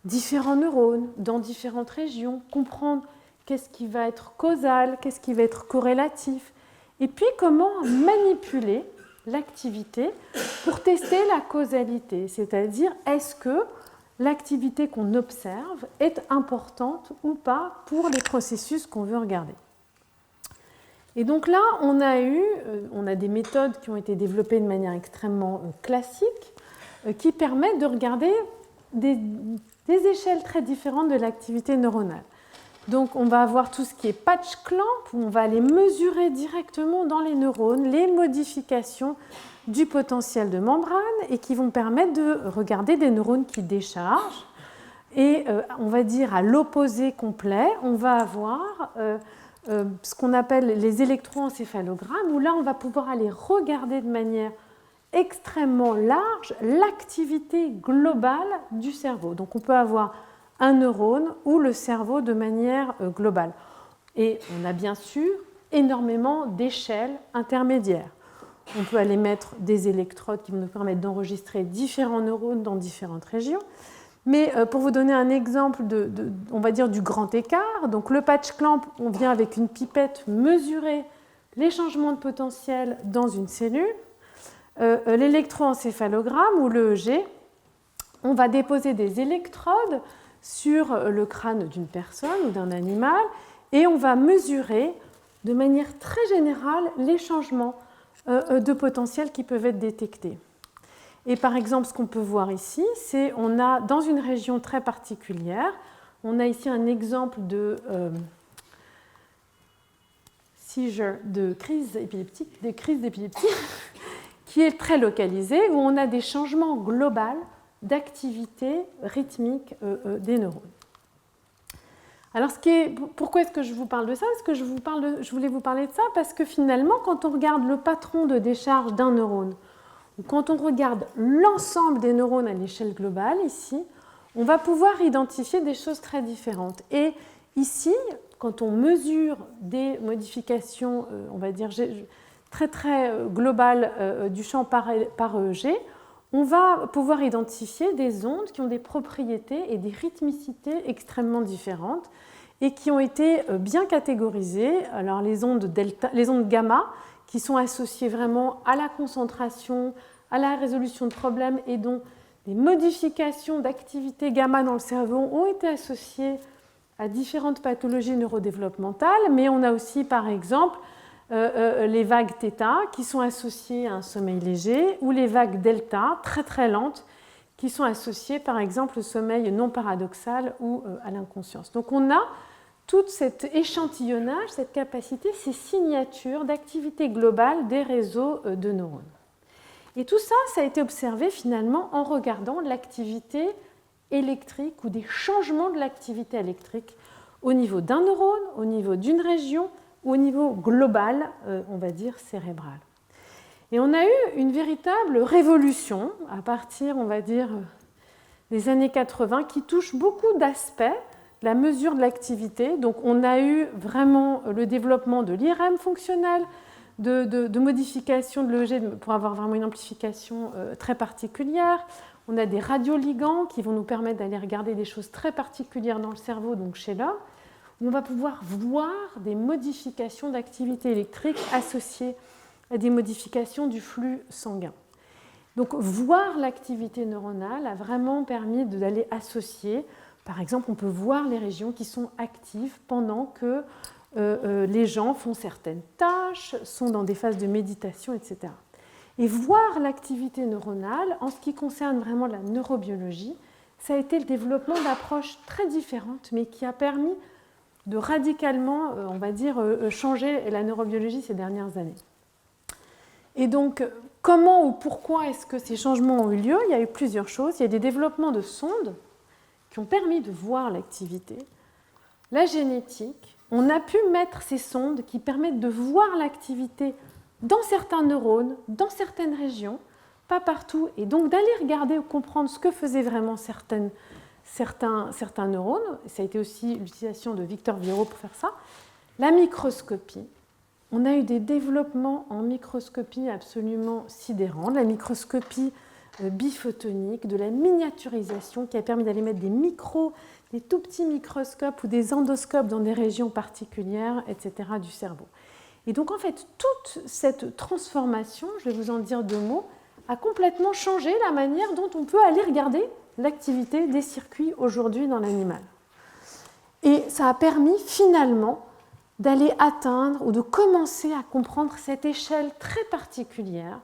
différents neurones dans différentes régions, comprendre qu'est-ce qui va être causal, qu'est-ce qui va être corrélatif, et puis comment manipuler l'activité pour tester la causalité, c'est-à-dire est-ce que l'activité qu'on observe est importante ou pas pour les processus qu'on veut regarder. Et donc là, on a des méthodes qui ont été développées de manière extrêmement classique qui permettent de regarder des échelles très différentes de l'activité neuronale. Donc on va avoir tout ce qui est patch clamp, où on va aller mesurer directement dans les neurones les modifications du potentiel de membrane et qui vont permettre de regarder des neurones qui déchargent. Et on va dire à l'opposé complet, on va avoir ce qu'on appelle les électroencéphalogrammes, où là on va pouvoir aller regarder de manière extrêmement large l'activité globale du cerveau. Donc on peut avoir un neurone ou le cerveau de manière globale. Et on a bien sûr énormément d'échelles intermédiaires. On peut aller mettre des électrodes qui vont nous permettre d'enregistrer différents neurones dans différentes régions. Mais pour vous donner un exemple on va dire du grand écart, donc le patch clamp, on vient avec une pipette mesurer les changements de potentiel dans une cellule. L'électroencéphalogramme ou l'EEG, on va déposer des électrodes sur le crâne d'une personne ou d'un animal et on va mesurer de manière très générale les changements de potentiel qui peuvent être détectés. Et par exemple, ce qu'on peut voir ici, c'est on a dans une région très particulière, on a ici un exemple de seizure, de crise d'épilepsie, qui est très localisée, où on a des changements globaux d'activité rythmique des neurones. Alors, pourquoi est-ce que je vous parle de ça? Parce que je voulais vous parler de ça parce que finalement, quand on regarde le patron de décharge d'un neurone, ou quand on regarde l'ensemble des neurones à l'échelle globale, ici, on va pouvoir identifier des choses très différentes. Et ici, quand on mesure des modifications, on va dire, très très globales du champ par EEG, on va pouvoir identifier des ondes qui ont des propriétés et des rythmicités extrêmement différentes et qui ont été bien catégorisées. Alors les ondes gamma, qui sont associées vraiment à la concentration, à la résolution de problèmes et dont des modifications d'activité gamma dans le cerveau ont été associées à différentes pathologies neurodéveloppementales, mais on a aussi par exemple les vagues θ qui sont associées à un sommeil léger ou les vagues delta très très lentes qui sont associées par exemple au sommeil non paradoxal ou à l'inconscience. Donc on a tout cet échantillonnage, cette capacité, ces signatures d'activité globale des réseaux de neurones. Et tout ça, ça a été observé finalement en regardant l'activité électrique ou des changements de l'activité électrique au niveau d'un neurone, au niveau d'une région ou au niveau global, on va dire cérébral. Et on a eu une véritable révolution à partir, on va dire, des années 80 qui touche beaucoup d'aspects de la mesure de l'activité. Donc on a eu vraiment le développement de l'IRM fonctionnel, de modification de l'EEG pour avoir vraiment une amplification très particulière. On a des radioligands qui vont nous permettre d'aller regarder des choses très particulières dans le cerveau, donc chez l'homme, où on va pouvoir voir des modifications d'activité électrique associées à des modifications du flux sanguin. Donc voir l'activité neuronale a vraiment permis d'aller associer, par exemple, on peut voir les régions qui sont actives pendant que les gens font certaines tâches, sont dans des phases de méditation, etc. Et voir l'activité neuronale, en ce qui concerne vraiment la neurobiologie, ça a été le développement d'approches très différentes, mais qui a permis de radicalement, on va dire, changer la neurobiologie ces dernières années. Et donc, comment ou pourquoi est-ce que ces changements ont eu lieu? Il y a eu plusieurs choses. Il y a des développements de sondes qui ont permis de voir l'activité, la génétique. On a pu mettre ces sondes qui permettent de voir l'activité dans certains neurones, dans certaines régions, pas partout, et donc d'aller regarder ou comprendre ce que faisaient vraiment certains neurones. Ça a été aussi l'utilisation de Victor Viro pour faire ça. La microscopie. On a eu des développements en microscopie absolument sidérants, la microscopie biphotonique, de la miniaturisation qui a permis d'aller mettre des tout petits microscopes ou des endoscopes dans des régions particulières, etc., du cerveau. Et donc en fait, toute cette transformation, je vais vous en dire deux mots, a complètement changé la manière dont on peut aller regarder l'activité des circuits aujourd'hui dans l'animal. Et ça a permis finalement d'aller atteindre ou de commencer à comprendre cette échelle très particulière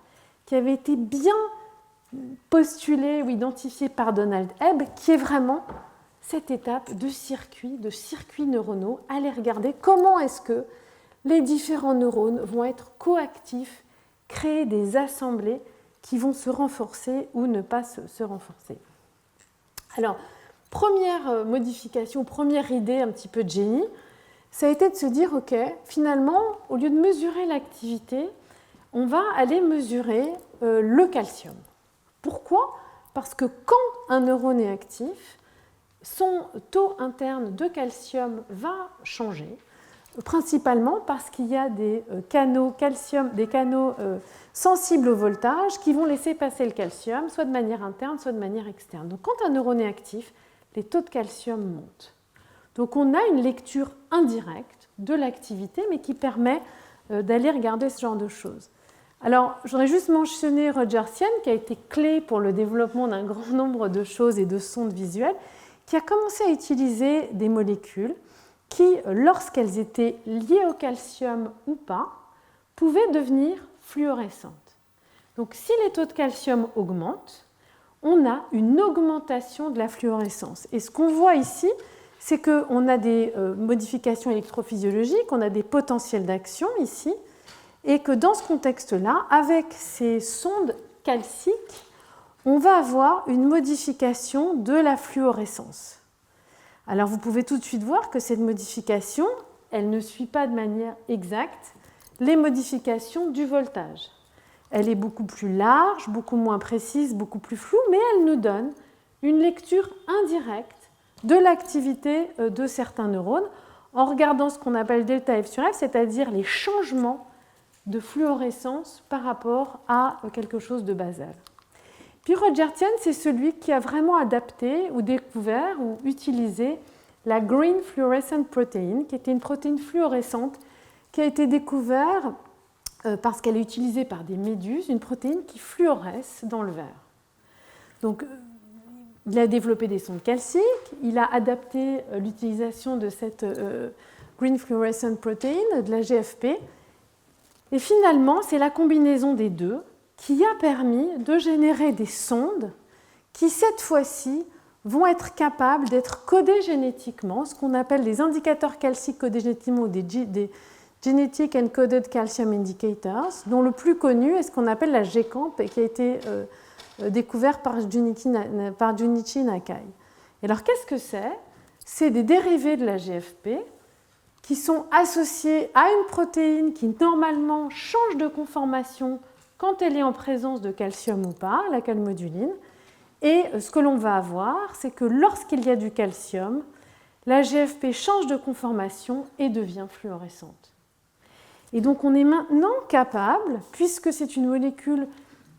qui avait été bien postulée ou identifiée par Donald Hebb, qui est vraiment cette étape de circuits neuronaux, aller regarder comment est-ce que les différents neurones vont être coactifs, créer des assemblées qui vont se renforcer ou ne pas se renforcer. Alors, première modification, première idée un petit peu de génie, ça a été de se dire, ok, finalement, au lieu de mesurer l'activité, on va aller mesurer le calcium. Pourquoi? Parce que quand un neurone est actif, son taux interne de calcium va changer, principalement parce qu'il y a des canaux sensibles au voltage qui vont laisser passer le calcium, soit de manière interne, soit de manière externe. Donc quand un neurone est actif, les taux de calcium montent. Donc on a une lecture indirecte de l'activité, mais qui permet d'aller regarder ce genre de choses. Alors, je voudrais juste mentionner Roger Tsien, qui a été clé pour le développement d'un grand nombre de choses et de sondes visuelles, qui a commencé à utiliser des molécules qui, lorsqu'elles étaient liées au calcium ou pas, pouvaient devenir fluorescentes. Donc, si les taux de calcium augmentent, on a une augmentation de la fluorescence. Et ce qu'on voit ici, c'est qu'on a des modifications électrophysiologiques, on a des potentiels d'action ici, et que dans ce contexte-là, avec ces sondes calciques, on va avoir une modification de la fluorescence. Alors vous pouvez tout de suite voir que cette modification, elle ne suit pas de manière exacte les modifications du voltage. Elle est beaucoup plus large, beaucoup moins précise, beaucoup plus floue, mais elle nous donne une lecture indirecte de l'activité de certains neurones en regardant ce qu'on appelle delta F sur F, c'est-à-dire les changements de fluorescence par rapport à quelque chose de basal. Puis Roger Tsien, c'est celui qui a vraiment adapté ou découvert ou utilisé la green fluorescent protein, qui était une protéine fluorescente qui a été découverte parce qu'elle est utilisée par des méduses, une protéine qui fluoresce dans le verre. Donc, il a développé des sondes calciques, il a adapté l'utilisation de cette green fluorescent protein, de la GFP, et finalement, c'est la combinaison des deux qui a permis de générer des sondes qui, cette fois-ci, vont être capables d'être codées génétiquement, ce qu'on appelle des indicateurs calciques codés génétiquement ou des Genetic Encoded Calcium Indicators, dont le plus connu est ce qu'on appelle la GCAMP et qui a été découvert par Junichi Nakai. Et alors, qu'est-ce que c'est ? C'est des dérivés de la GFP qui sont associés à une protéine qui, normalement, change de conformation quand elle est en présence de calcium ou pas, la calmoduline. Et ce que l'on va avoir, c'est que lorsqu'il y a du calcium, la GFP change de conformation et devient fluorescente. Et donc on est maintenant capable, puisque c'est une molécule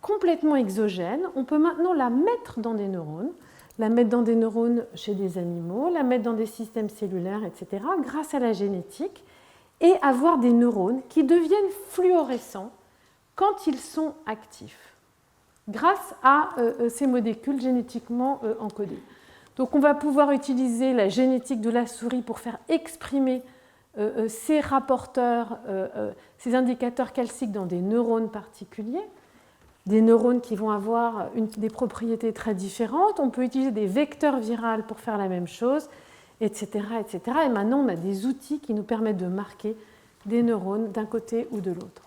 complètement exogène, on peut maintenant la mettre dans des neurones, la mettre dans des neurones chez des animaux, la mettre dans des systèmes cellulaires, etc., grâce à la génétique, et avoir des neurones qui deviennent fluorescents quand ils sont actifs, grâce à ces molécules génétiquement encodées. Donc on va pouvoir utiliser la génétique de la souris pour faire exprimer ces rapporteurs, ces indicateurs calciques dans des neurones particuliers, des neurones qui vont avoir des propriétés très différentes. On peut utiliser des vecteurs viraux pour faire la même chose, etc., etc. Et maintenant, on a des outils qui nous permettent de marquer des neurones d'un côté ou de l'autre.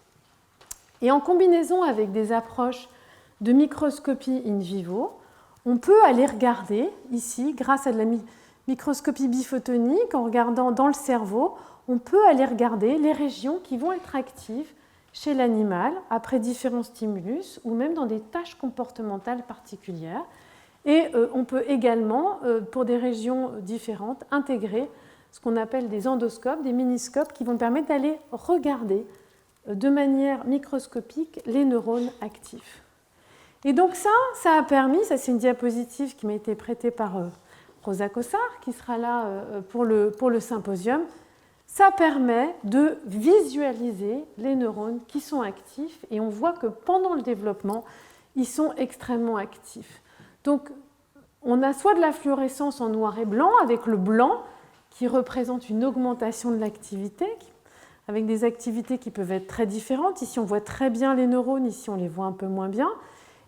Et en combinaison avec des approches de microscopie in vivo, on peut aller regarder ici, grâce à de la microscopie biphotonique, en regardant dans le cerveau, on peut aller regarder les régions qui vont être actives chez l'animal après différents stimulus ou même dans des tâches comportementales particulières. Et on peut également, pour des régions différentes, intégrer ce qu'on appelle des endoscopes, des miniscopes qui vont permettre d'aller regarder de manière microscopique les neurones actifs. Et donc ça a permis, ça c'est une diapositive qui m'a été prêtée par Rosa Cossard, qui sera là pour le symposium, ça permet de visualiser les neurones qui sont actifs et on voit que pendant le développement, ils sont extrêmement actifs. Donc on a soit de la fluorescence en noir et blanc, avec le blanc qui représente une augmentation de l'activité, avec des activités qui peuvent être très différentes. Ici on voit très bien les neurones, ici on les voit un peu moins bien.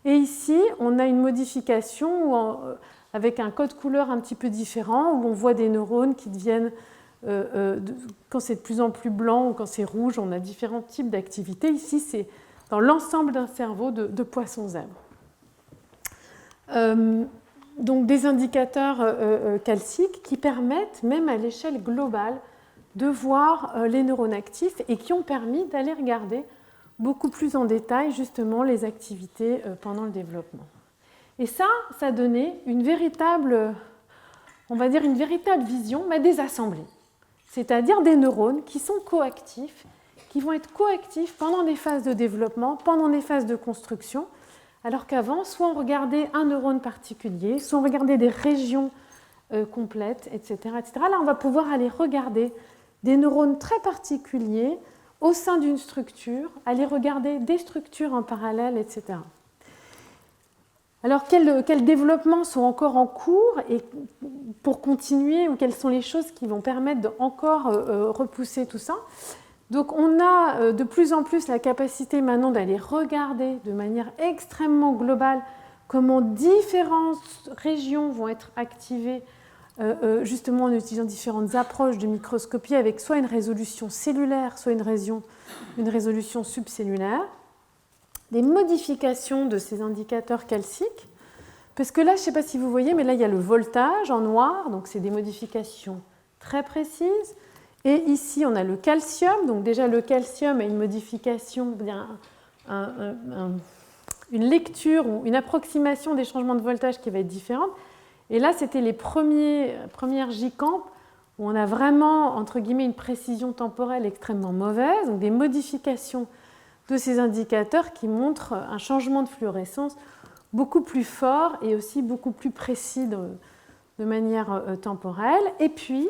Et ici, on a une modification avec un code couleur un petit peu différent, où on voit des neurones qui deviennent, quand c'est de plus en plus blanc ou quand c'est rouge, on a différents types d'activités. Ici, c'est dans l'ensemble d'un cerveau de poisson-zèbre. Donc des indicateurs calciques qui permettent, même à l'échelle globale, de voir les neurones actifs et qui ont permis d'aller regarder beaucoup plus en détail justement les activités pendant le développement. Et ça donnait une véritable, on va dire une véritable vision, mais des assemblées. C'est-à-dire des neurones qui sont coactifs, qui vont être coactifs pendant des phases de développement, pendant des phases de construction, alors qu'avant, soit on regardait un neurone particulier, soit on regardait des régions complètes, etc., etc. Là, on va pouvoir aller regarder des neurones très particuliers au sein d'une structure, aller regarder des structures en parallèle, etc. Alors, quels développements sont encore en cours et pour continuer, ou quelles sont les choses qui vont permettre d'encore repousser tout ça? Donc, on a de plus en plus la capacité maintenant d'aller regarder de manière extrêmement globale comment différentes régions vont être activées justement en utilisant différentes approches de microscopie avec soit une résolution cellulaire, soit une résolution subcellulaire. Des modifications de ces indicateurs calciques Parce que là, je ne sais pas si vous voyez, mais là, il y a le voltage en noir, donc c'est des modifications très précises. Et ici, on a le calcium. Donc déjà, le calcium a une modification, une lecture ou une approximation des changements de voltage qui va être différente. Et là, c'était les premières J-Camp où on a vraiment, entre guillemets, une précision temporelle extrêmement mauvaise, donc des modifications de ces indicateurs qui montrent un changement de fluorescence beaucoup plus fort et aussi beaucoup plus précis de manière temporelle. Et puis,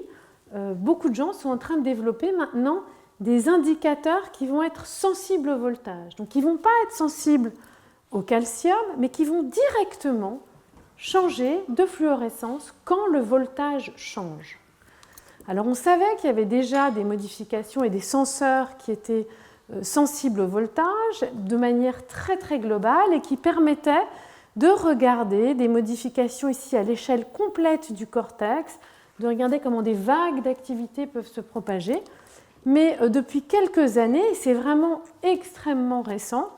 beaucoup de gens sont en train de développer maintenant des indicateurs qui vont être sensibles au voltage. Donc, ils ne vont pas être sensibles au calcium, mais qui vont directement changer de fluorescence quand le voltage change. Alors, on savait qu'il y avait déjà des modifications et des senseurs qui étaient sensibles au voltage de manière très très globale et qui permettaient de regarder des modifications ici à l'échelle complète du cortex, de regarder comment des vagues d'activité peuvent se propager. Mais depuis quelques années, et c'est vraiment extrêmement récent,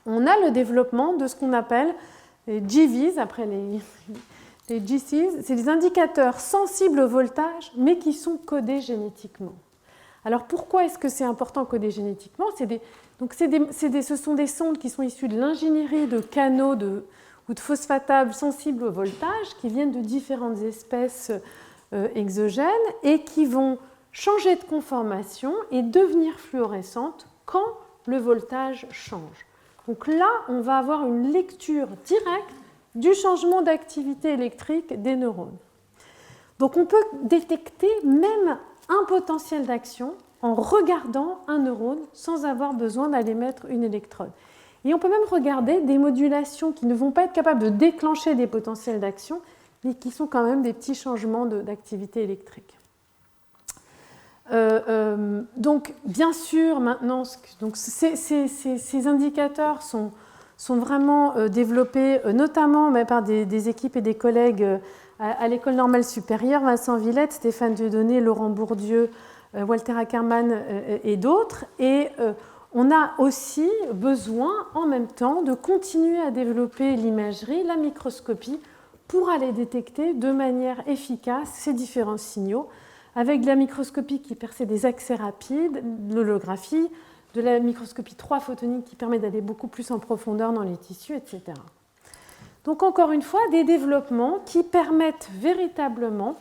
on a le développement de ce qu'on appelle les GVs, après les GCs, c'est des indicateurs sensibles au voltage, mais qui sont codés génétiquement. Alors pourquoi est-ce que c'est important coder génétiquement ? Ce sont des sondes qui sont issues de l'ingénierie de canaux ou de phosphatables sensibles au voltage qui viennent de différentes espèces exogènes et qui vont changer de conformation et devenir fluorescentes quand le voltage change. Donc là, on va avoir une lecture directe du changement d'activité électrique des neurones. Donc on peut détecter même un potentiel d'action en regardant un neurone sans avoir besoin d'aller mettre une électrode. Et on peut même regarder des modulations qui ne vont pas être capables de déclencher des potentiels d'action, mais qui sont quand même des petits changements d'activité électrique. Donc, bien sûr, maintenant, ces indicateurs sont vraiment développés, notamment par des équipes et des collègues à l'École normale supérieure, Vincent Villette, Stéphane Dieudonné, Laurent Bourdieu, Walter Ackermann et d'autres. Et on a aussi besoin, en même temps, de continuer à développer l'imagerie, la microscopie, pour aller détecter de manière efficace ces différents signaux, avec de la microscopie qui permet des accès rapides, l'holographie, de la microscopie 3 photonique qui permet d'aller beaucoup plus en profondeur dans les tissus, etc. Donc encore une fois, des développements qui permettent véritablement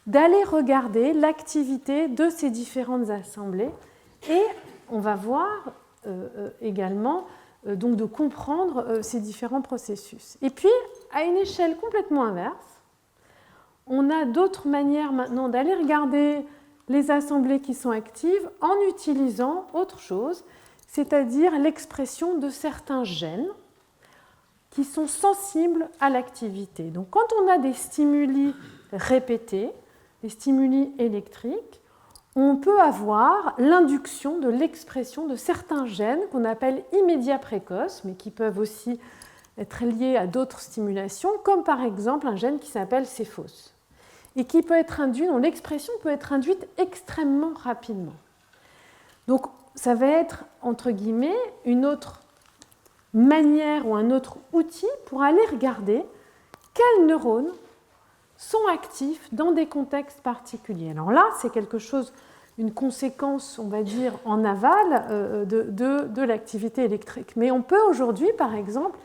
d'aller regarder l'activité de ces différentes assemblées et on va voir également donc de comprendre ces différents processus. Et puis, à une échelle complètement inverse, on a d'autres manières maintenant d'aller regarder les assemblées qui sont actives en utilisant autre chose, c'est-à-dire l'expression de certains gènes qui sont sensibles à l'activité. Donc quand on a des stimuli répétés, des stimuli électriques, on peut avoir l'induction de l'expression de certains gènes qu'on appelle immédiats précoces, mais qui peuvent aussi être liés à d'autres stimulations, comme par exemple un gène qui s'appelle CEPHOS, et qui peut être induit, dont l'expression peut être induite extrêmement rapidement. Donc ça va être, entre guillemets, une autre manière ou un autre outil pour aller regarder quels neurones sont actifs dans des contextes particuliers. Alors là, c'est quelque chose, une conséquence, on va dire, en aval de l'activité électrique. Mais on peut aujourd'hui, par exemple,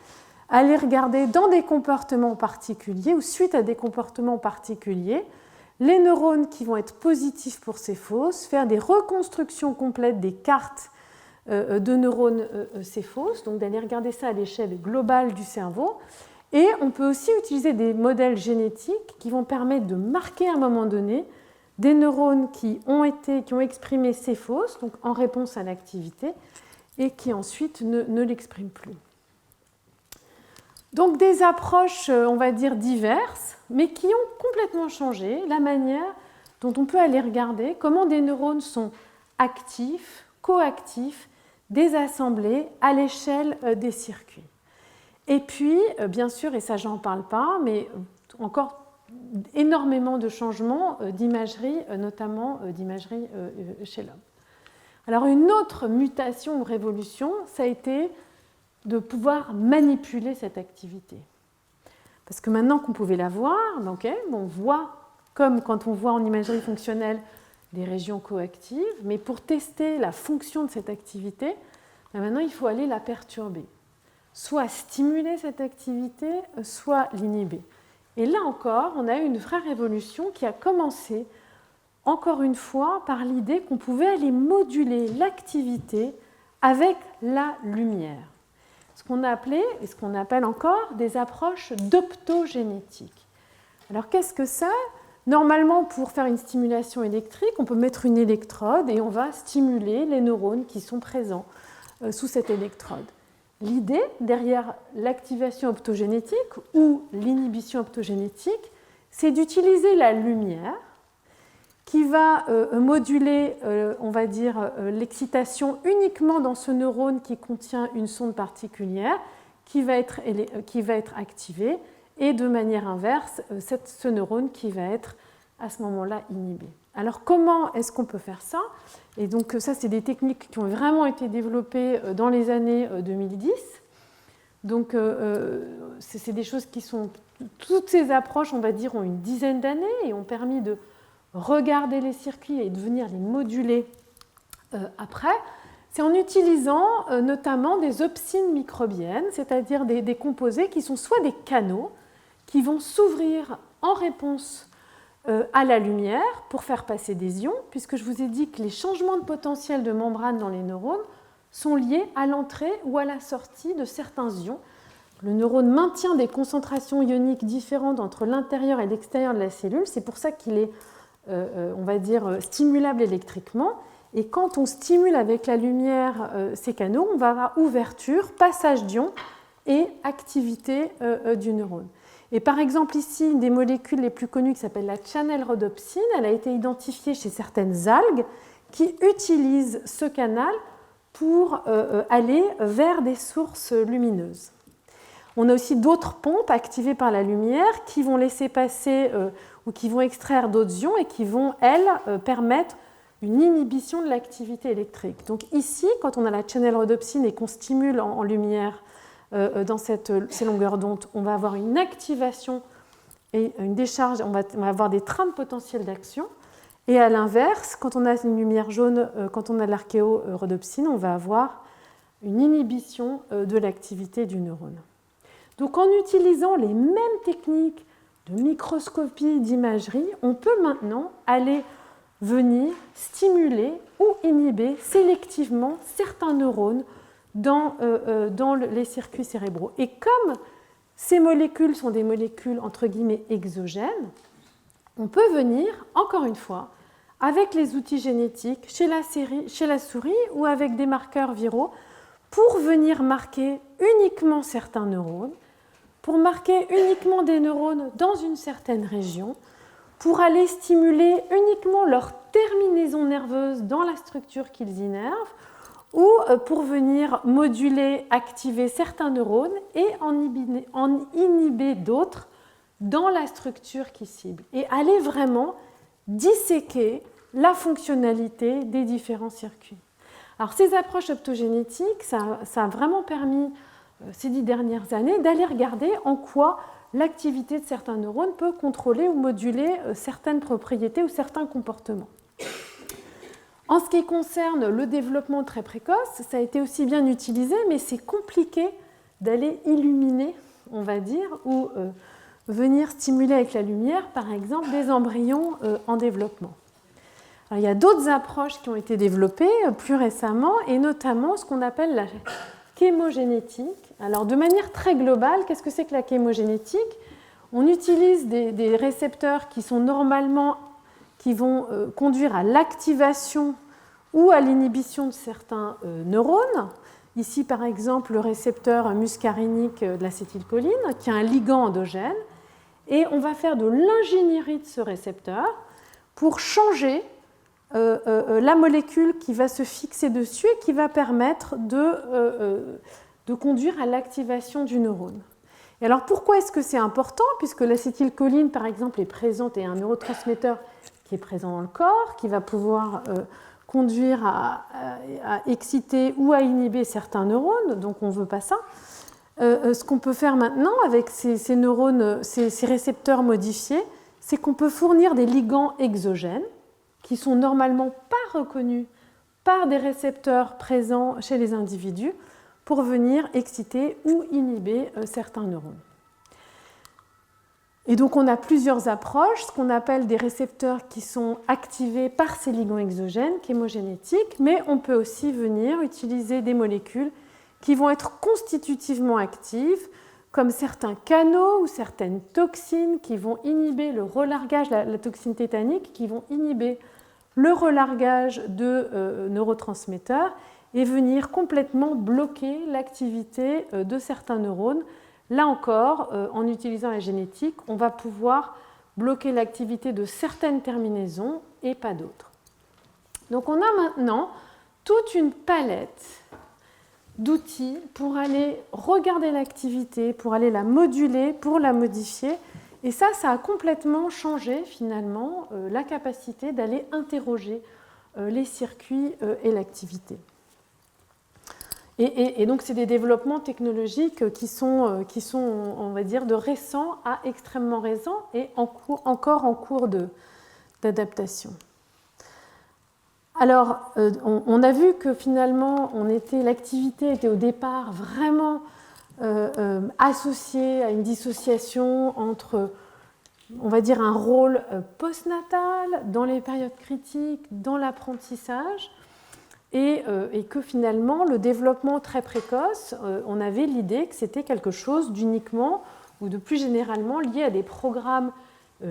aller regarder dans des comportements particuliers ou suite à des comportements particuliers, les neurones qui vont être positifs pour CEPHOS, faire des reconstructions complètes des cartes de neurones CEPHOS, donc d'aller regarder ça à l'échelle globale du cerveau. Et on peut aussi utiliser des modèles génétiques qui vont permettre de marquer à un moment donné des neurones qui ont exprimé CEPHOS, donc en réponse à l'activité, et qui ensuite ne l'expriment plus. Donc des approches, on va dire, diverses, mais qui ont complètement changé la manière dont on peut aller regarder comment des neurones sont actifs, coactifs, des assemblées à l'échelle des circuits. Et puis, bien sûr, et ça j'en parle pas, mais encore énormément de changements d'imagerie, notamment d'imagerie chez l'homme. Alors une autre mutation ou révolution, ça a été de pouvoir manipuler cette activité. Parce que maintenant qu'on pouvait la voir, on voit, comme quand on voit en imagerie fonctionnelle, des régions coactives, mais pour tester la fonction de cette activité, maintenant il faut aller la perturber. Soit stimuler cette activité, soit l'inhiber. Et là encore, on a eu une vraie révolution qui a commencé, encore une fois, par l'idée qu'on pouvait aller moduler l'activité avec la lumière. Ce qu'on a appelé, et ce qu'on appelle encore, des approches d'optogénétique. Alors qu'est-ce que c'est ? Normalement, pour faire une stimulation électrique, on peut mettre une électrode et on va stimuler les neurones qui sont présents sous cette électrode. L'idée derrière l'activation optogénétique ou l'inhibition optogénétique, c'est d'utiliser la lumière qui va moduler, on va dire, l'excitation uniquement dans ce neurone qui contient une sonde particulière qui va être activée, et de manière inverse, ce neurone qui va être à ce moment-là inhibé. Alors comment est-ce qu'on peut faire ça ? Et donc ça, c'est des techniques qui ont vraiment été développées dans les années 2010. Donc c'est des choses qui sont... Toutes ces approches, on va dire, ont une dizaine d'années et ont permis de regarder les circuits et de venir les moduler après. C'est en utilisant notamment des opsines microbiennes, c'est-à-dire des composés qui sont soit des canaux qui vont s'ouvrir en réponse à la lumière pour faire passer des ions, puisque je vous ai dit que les changements de potentiel de membrane dans les neurones sont liés à l'entrée ou à la sortie de certains ions. Le neurone maintient des concentrations ioniques différentes entre l'intérieur et l'extérieur de la cellule, c'est pour ça qu'il est, on va dire, stimulable électriquement. Et quand on stimule avec la lumière ces canaux, on va avoir ouverture, passage d'ions et activité du neurone. Et par exemple, ici, une des molécules les plus connues qui s'appelle la channelrhodopsine, elle a été identifiée chez certaines algues qui utilisent ce canal pour aller vers des sources lumineuses. On a aussi d'autres pompes activées par la lumière qui vont laisser passer ou qui vont extraire d'autres ions et qui vont, elles, permettre une inhibition de l'activité électrique. Donc ici, quand on a la channelrhodopsine et qu'on stimule en lumière dans ces longueurs d'onde, on va avoir une activation et une décharge, on va avoir des trains de potentiel d'action. Et à l'inverse, quand on a une lumière jaune, quand on a de l'archéorhodopsine, on va avoir une inhibition de l'activité du neurone. Donc en utilisant les mêmes techniques de microscopie, d'imagerie, on peut maintenant aller venir stimuler ou inhiber sélectivement certains neurones dans les circuits cérébraux. Et comme ces molécules sont des molécules entre guillemets exogènes, on peut venir, encore une fois, avec les outils génétiques, chez la souris ou avec des marqueurs viraux, pour venir marquer uniquement certains neurones, pour marquer uniquement des neurones dans une certaine région, pour aller stimuler uniquement leur terminaison nerveuse dans la structure qu'ils innervent, ou pour venir moduler, activer certains neurones et en inhiber d'autres dans la structure qui cible, et aller vraiment disséquer la fonctionnalité des différents circuits. Alors ces approches optogénétiques, ça a vraiment permis ces 10 dernières années d'aller regarder en quoi l'activité de certains neurones peut contrôler ou moduler certaines propriétés ou certains comportements. En ce qui concerne le développement très précoce, ça a été aussi bien utilisé, mais c'est compliqué d'aller illuminer, on va dire, ou venir stimuler avec la lumière, par exemple, des embryons en développement. Alors, il y a d'autres approches qui ont été développées plus récemment, et notamment ce qu'on appelle la chémogénétique. Alors, de manière très globale, qu'est-ce que c'est que la chémogénétique ? On utilise des récepteurs qui sont normalement qui vont conduire à l'activation ou à l'inhibition de certains neurones. Ici, par exemple, le récepteur muscarinique de l'acétylcholine, qui a un ligand endogène. Et on va faire de l'ingénierie de ce récepteur pour changer la molécule qui va se fixer dessus et qui va permettre de conduire à l'activation du neurone. Et alors, pourquoi est-ce que c'est important ? Puisque l'acétylcholine, par exemple, est présente et est un neurotransmetteur qui est présent dans le corps, qui va pouvoir conduire à exciter ou à inhiber certains neurones, donc on ne veut pas ça. ce qu'on peut faire maintenant avec ces neurones, ces récepteurs modifiés, c'est qu'on peut fournir des ligands exogènes qui sont normalement pas reconnus par des récepteurs présents chez les individus pour venir exciter ou inhiber certains neurones. Et donc on a plusieurs approches, ce qu'on appelle des récepteurs qui sont activés par ces ligands exogènes, chémogénétiques, mais on peut aussi venir utiliser des molécules qui vont être constitutivement actives, comme certains canaux ou certaines toxines qui vont inhiber le relargage, la toxine tétanique, qui vont inhiber le relargage de neurotransmetteurs et venir complètement bloquer l'activité de certains neurones. Là encore, en utilisant la génétique, on va pouvoir bloquer l'activité de certaines terminaisons et pas d'autres. Donc on a maintenant toute une palette d'outils pour aller regarder l'activité, pour aller la moduler, pour la modifier. Et ça a complètement changé finalement la capacité d'aller interroger les circuits et l'activité. Et donc, c'est des développements technologiques qui sont, on va dire, de récents à extrêmement récents et encore en cours d'adaptation. Alors, on a vu que finalement, l'activité était au départ vraiment associée à une dissociation entre, on va dire, un rôle postnatal dans les périodes critiques, dans l'apprentissage, et que finalement, le développement très précoce, on avait l'idée que c'était quelque chose d'uniquement ou de plus généralement lié à des programmes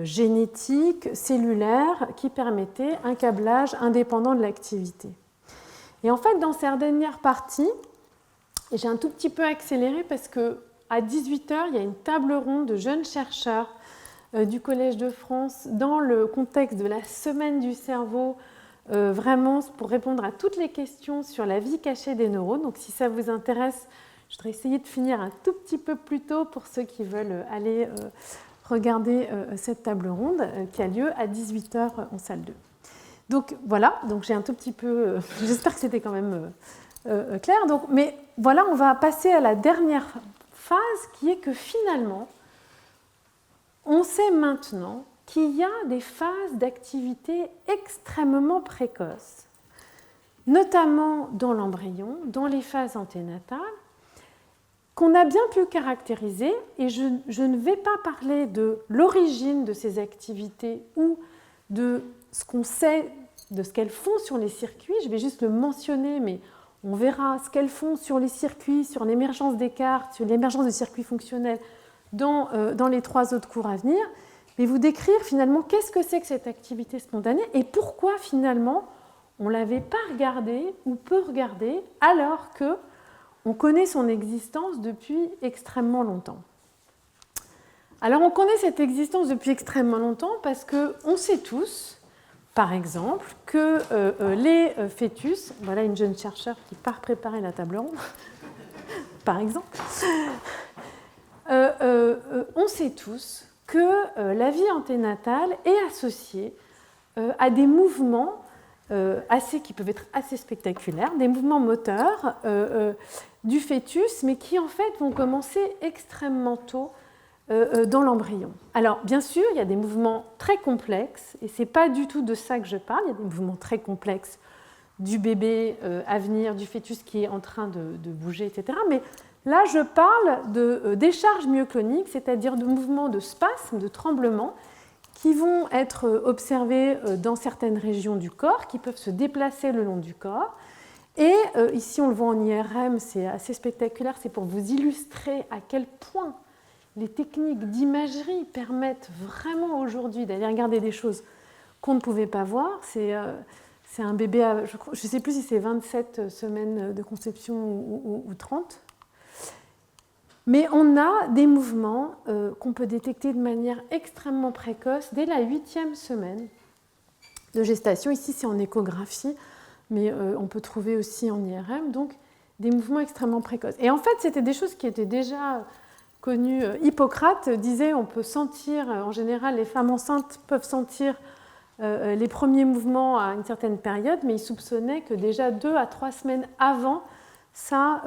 génétiques, cellulaires, qui permettaient un câblage indépendant de l'activité. Et en fait, dans cette dernière partie, et j'ai un tout petit peu accéléré parce qu'à 18h, il y a une table ronde de jeunes chercheurs du Collège de France dans le contexte de la semaine du cerveau, vraiment pour répondre à toutes les questions sur la vie cachée des neurones. Donc si ça vous intéresse, je voudrais essayer de finir un tout petit peu plus tôt pour ceux qui veulent aller regarder cette table ronde qui a lieu à 18h en salle 2. Donc voilà, donc j'ai un tout petit peu... j'espère que c'était quand même clair. Donc, mais voilà, on va passer à la dernière phase qui est que finalement, on sait maintenant qu'il y a des phases d'activité extrêmement précoces, notamment dans l'embryon, dans les phases anténatales, qu'on a bien pu caractériser, et je ne vais pas parler de l'origine de ces activités ou de ce qu'on sait, de ce qu'elles font sur les circuits, je vais juste le mentionner, mais on verra ce qu'elles font sur les circuits, sur l'émergence d'écarts, sur l'émergence de circuits fonctionnels dans les 3 autres cours à venir, mais vous décrire finalement qu'est-ce que c'est que cette activité spontanée et pourquoi finalement on ne l'avait pas regardée ou peu regardée alors qu'on connaît son existence depuis extrêmement longtemps. Alors on connaît cette existence depuis extrêmement longtemps parce qu'on sait tous, par exemple, que les fœtus, voilà une jeune chercheure qui part préparer la table ronde, par exemple, on sait tous que la vie anténatale est associée à des mouvements qui peuvent être assez spectaculaires, des mouvements moteurs du fœtus, mais qui en fait vont commencer extrêmement tôt dans l'embryon. Alors bien sûr, il y a des mouvements très complexes, et ce n'est pas du tout de ça que je parle, il y a des mouvements très complexes du bébé à venir, du fœtus qui est en train de bouger, etc. Mais là, je parle de décharges myocloniques, c'est-à-dire de mouvements de spasmes, de tremblements, qui vont être observés dans certaines régions du corps, qui peuvent se déplacer le long du corps. Et ici, on le voit en IRM, c'est assez spectaculaire, c'est pour vous illustrer à quel point les techniques d'imagerie permettent vraiment aujourd'hui d'aller regarder des choses qu'on ne pouvait pas voir. C'est un bébé, je ne sais plus si c'est 27 semaines de conception ou 30. Mais on a des mouvements qu'on peut détecter de manière extrêmement précoce dès la 8e semaine de gestation. Ici, c'est en échographie, mais on peut trouver aussi en IRM, donc des mouvements extrêmement précoces. Et en fait, c'était des choses qui étaient déjà connues. Hippocrate disait on peut sentir, en général, les femmes enceintes peuvent sentir les premiers mouvements à une certaine période, mais il soupçonnait que déjà 2 à 3 semaines avant ça,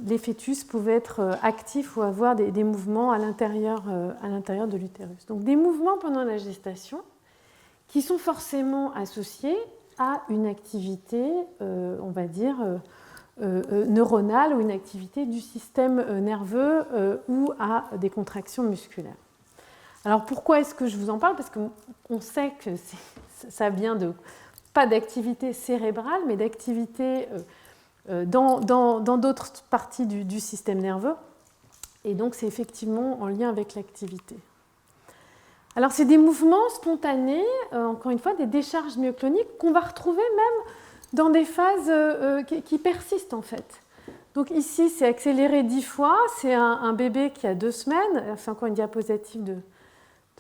les fœtus pouvaient être actifs ou avoir des mouvements à l'intérieur de l'utérus. Donc des mouvements pendant la gestation qui sont forcément associés à une activité, on va dire, neuronale ou une activité du système nerveux ou à des contractions musculaires. Alors pourquoi est-ce que je vous en parle? Parce qu'on sait que ça vient pas d'activité cérébrale, mais d'activité dans d'autres parties du système nerveux. Et donc c'est effectivement en lien avec l'activité. Alors c'est des mouvements spontanés, encore une fois, des décharges myocloniques qu'on va retrouver même dans des phases qui persistent en fait. Donc ici c'est accéléré 10 fois, c'est un bébé qui a 2 semaines, c'est encore une diapositive de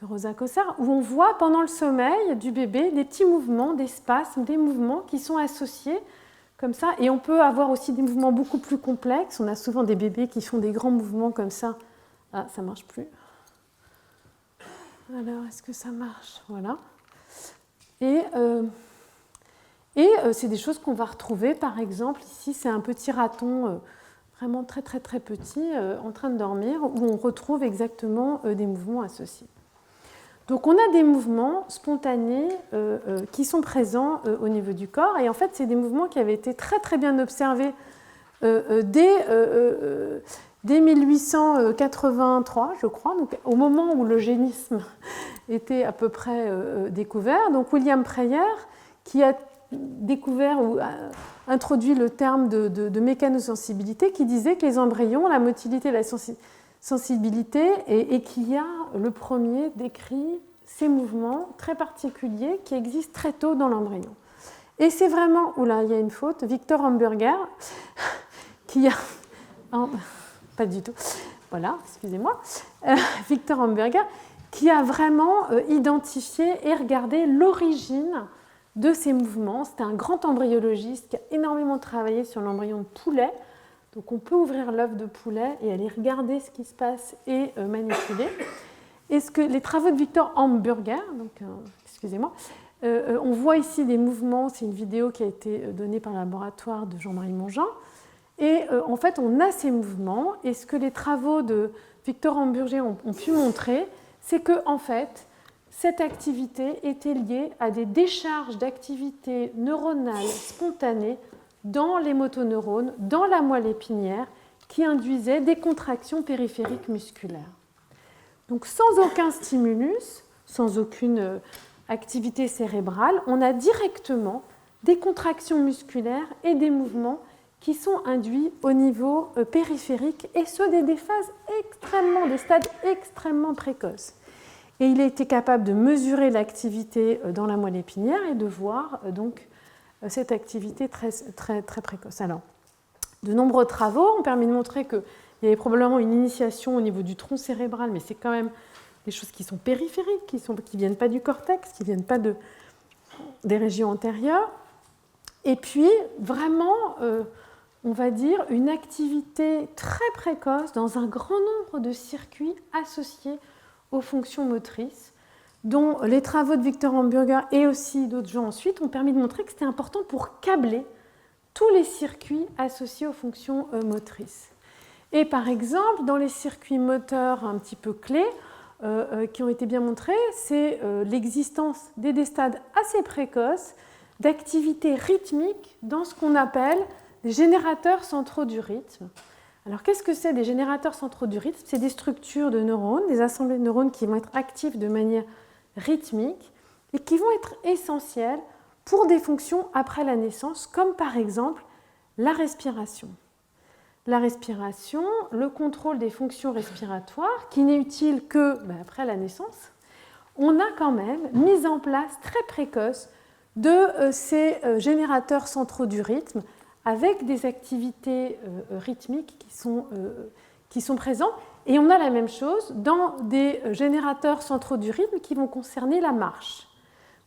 Rosa Kossar, où on voit pendant le sommeil du bébé des petits mouvements, des spasmes, des mouvements qui sont associés comme ça. Et on peut avoir aussi des mouvements beaucoup plus complexes. On a souvent des bébés qui font des grands mouvements comme ça. Ah, ça ne marche plus. Alors, est-ce que ça marche? Voilà. Et c'est des choses qu'on va retrouver, par exemple, ici, c'est un petit raton vraiment très, très, très petit en train de dormir, où on retrouve exactement des mouvements associés. Donc on a des mouvements spontanés qui sont présents au niveau du corps, et en fait c'est des mouvements qui avaient été très très bien observés dès 1883, je crois, donc au moment où l'eugénisme était à peu près découvert. Donc William Preyer, qui a découvert ou a introduit le terme de mécanosensibilité, qui disait que les embryons, la motilité et la sensibilité, et qui a le premier décrit ces mouvements très particuliers qui existent très tôt dans l'embryon. Et c'est vraiment, oula, il y a une faute, Victor Hamburger, qui a... Oh, pas du tout, voilà, excusez-moi, Victor Hamburger, qui a vraiment identifié et regardé l'origine de ces mouvements. C'était un grand embryologiste qui a énormément travaillé sur l'embryon de poulet. Donc on peut ouvrir l'œuf de poulet et aller regarder ce qui se passe et manipuler. Et les travaux de Victor Hamburger, donc, excusez-moi, on voit ici des mouvements, c'est une vidéo qui a été donnée par le laboratoire de Jean-Marie Monjean. Et en fait, on a ces mouvements. Et ce que les travaux de Victor Hamburger ont pu montrer, c'est que en fait, cette activité était liée à des décharges d'activité neuronale spontanée dans les motoneurones, dans la moelle épinière, qui induisaient des contractions périphériques musculaires. Donc sans aucun stimulus, sans aucune activité cérébrale, on a directement des contractions musculaires et des mouvements qui sont induits au niveau périphérique, et ce dès des stades extrêmement précoces. Et il a été capable de mesurer l'activité dans la moelle épinière et de voir donc cette activité très, très, très précoce. Alors, de nombreux travaux ont permis de montrer qu'il y avait probablement une initiation au niveau du tronc cérébral, mais c'est quand même des choses qui sont périphériques, qui ne viennent pas du cortex, qui ne viennent pas des régions antérieures. Et puis, vraiment, on va dire, une activité très précoce dans un grand nombre de circuits associés aux fonctions motrices, dont les travaux de Victor Hamburger et aussi d'autres gens ensuite ont permis de montrer que c'était important pour câbler tous les circuits associés aux fonctions motrices. Et par exemple, dans les circuits moteurs un petit peu clés qui ont été bien montrés, c'est l'existence dès des stades assez précoces d'activité rythmique dans ce qu'on appelle des générateurs centraux du rythme. Alors qu'est-ce que c'est des générateurs centraux du rythme? C'est des structures de neurones, des assemblées de neurones qui vont être actives de manière rythmique et qui vont être essentielles pour des fonctions après la naissance, comme par exemple la respiration. La respiration, le contrôle des fonctions respiratoires, qui n'est utile que après la naissance, on a quand même mis en place très précoce de ces générateurs centraux du rythme avec des activités rythmiques qui sont présents. Et on a la même chose dans des générateurs centraux du rythme qui vont concerner la marche.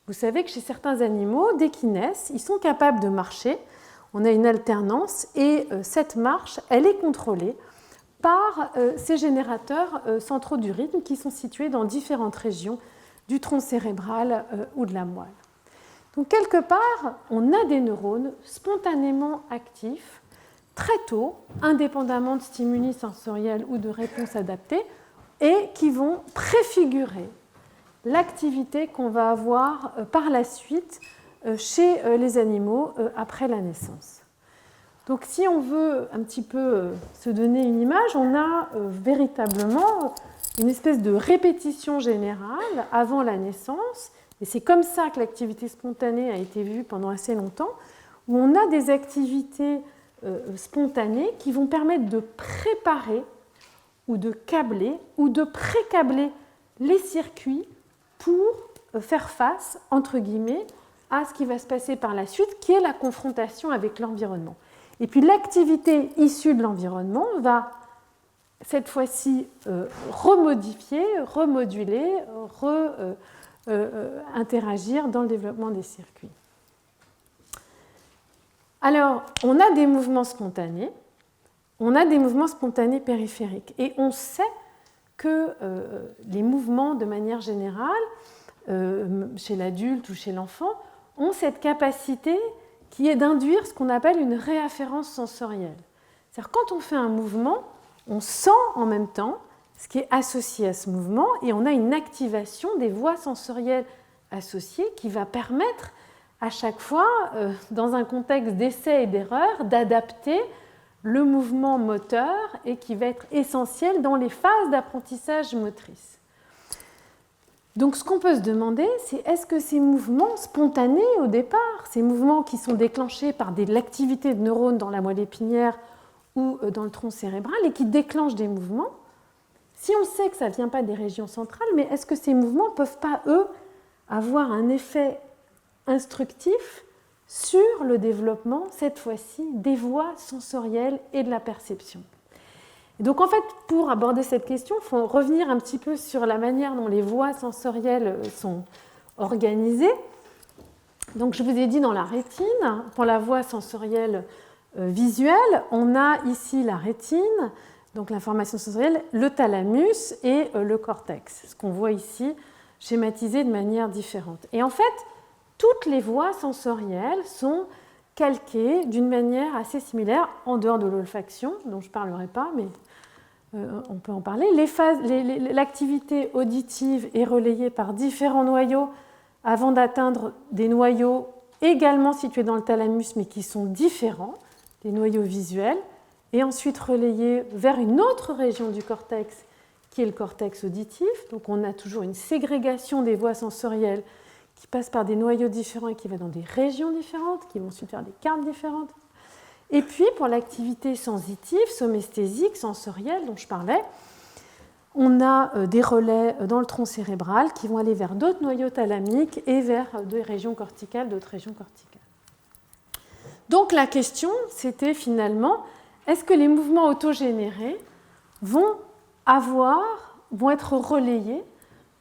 Vous savez que chez certains animaux, dès qu'ils naissent, ils sont capables de marcher. On a une alternance et cette marche, elle est contrôlée par ces générateurs centraux du rythme qui sont situés dans différentes régions du tronc cérébral ou de la moelle. Donc quelque part, on a des neurones spontanément actifs, très tôt, indépendamment de stimuli sensoriels ou de réponses adaptées, et qui vont préfigurer l'activité qu'on va avoir par la suite chez les animaux après la naissance. Donc si on veut un petit peu se donner une image, on a véritablement une espèce de répétition générale avant la naissance, et c'est comme ça que l'activité spontanée a été vue pendant assez longtemps, où on a des activités spontanées qui vont permettre de préparer ou de câbler ou de pré-câbler les circuits pour faire face, entre guillemets, à ce qui va se passer par la suite, qui est la confrontation avec l'environnement. Et puis l'activité issue de l'environnement va cette fois-ci remodifier, remoduler, interagir dans le développement des circuits. Alors, on a des mouvements spontanés, on a des mouvements spontanés périphériques, et on sait que les mouvements, de manière générale, chez l'adulte ou chez l'enfant, ont cette capacité qui est d'induire ce qu'on appelle une réafférence sensorielle. C'est-à-dire quand on fait un mouvement, on sent en même temps ce qui est associé à ce mouvement, et on a une activation des voies sensorielles associées qui va permettre à chaque fois, dans un contexte d'essai et d'erreur, d'adapter le mouvement moteur et qui va être essentiel dans les phases d'apprentissage motrice. Donc ce qu'on peut se demander, c'est est-ce que ces mouvements spontanés au départ, ces mouvements qui sont déclenchés par l'activité de neurones dans la moelle épinière ou dans le tronc cérébral et qui déclenchent des mouvements, si on sait que ça ne vient pas des régions centrales, mais est-ce que ces mouvements ne peuvent pas, eux, avoir un effet instructif sur le développement, cette fois-ci, des voies sensorielles et de la perception. Et donc en fait, pour aborder cette question, il faut revenir un petit peu sur la manière dont les voies sensorielles sont organisées. Donc je vous ai dit dans la rétine, pour la voie sensorielle visuelle, on a ici la rétine, donc l'information sensorielle, le thalamus et le cortex, ce qu'on voit ici schématisé de manière différente. Et en fait, toutes les voies sensorielles sont calquées d'une manière assez similaire, en dehors de l'olfaction, dont je ne parlerai pas, mais on peut en parler. L'activité auditive est relayée par différents noyaux avant d'atteindre des noyaux également situés dans le thalamus, mais qui sont différents, des noyaux visuels, et ensuite relayés vers une autre région du cortex, qui est le cortex auditif. Donc on a toujours une ségrégation des voies sensorielles qui passe par des noyaux différents et qui va dans des régions différentes, qui vont ensuite faire des cartes différentes. Et puis, pour l'activité sensitive, somesthésique, sensorielle, dont je parlais, on a des relais dans le tronc cérébral qui vont aller vers d'autres noyaux thalamiques et vers des régions corticales, d'autres régions corticales. Donc la question, c'était finalement, est-ce que les mouvements autogénérés vont être relayés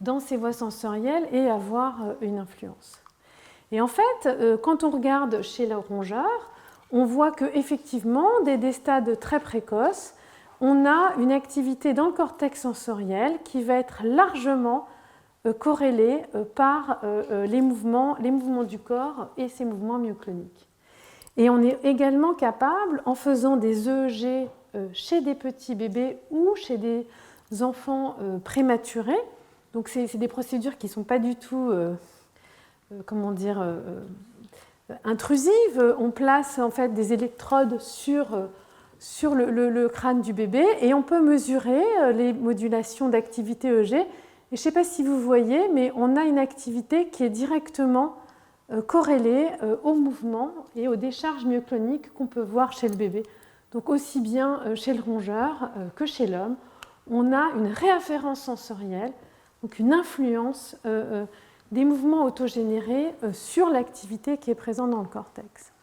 dans ces voies sensorielles et avoir une influence. Et en fait, quand on regarde chez le rongeur, on voit qu'effectivement, dès des stades très précoces, on a une activité dans le cortex sensoriel qui va être largement corrélée par les mouvements du corps et ces mouvements myocloniques. Et on est également capable, en faisant des EEG chez des petits bébés ou chez des enfants prématurés, donc c'est des procédures qui ne sont pas du tout intrusives. On place en fait des électrodes sur le crâne du bébé et on peut mesurer les modulations d'activité EEG. Et je ne sais pas si vous voyez, mais on a une activité qui est directement corrélée au mouvement et aux décharges myocloniques qu'on peut voir chez le bébé. Donc aussi bien chez le rongeur que chez l'homme, on a une réafférence sensorielle, donc une influence des mouvements autogénérés sur l'activité qui est présente dans le cortex.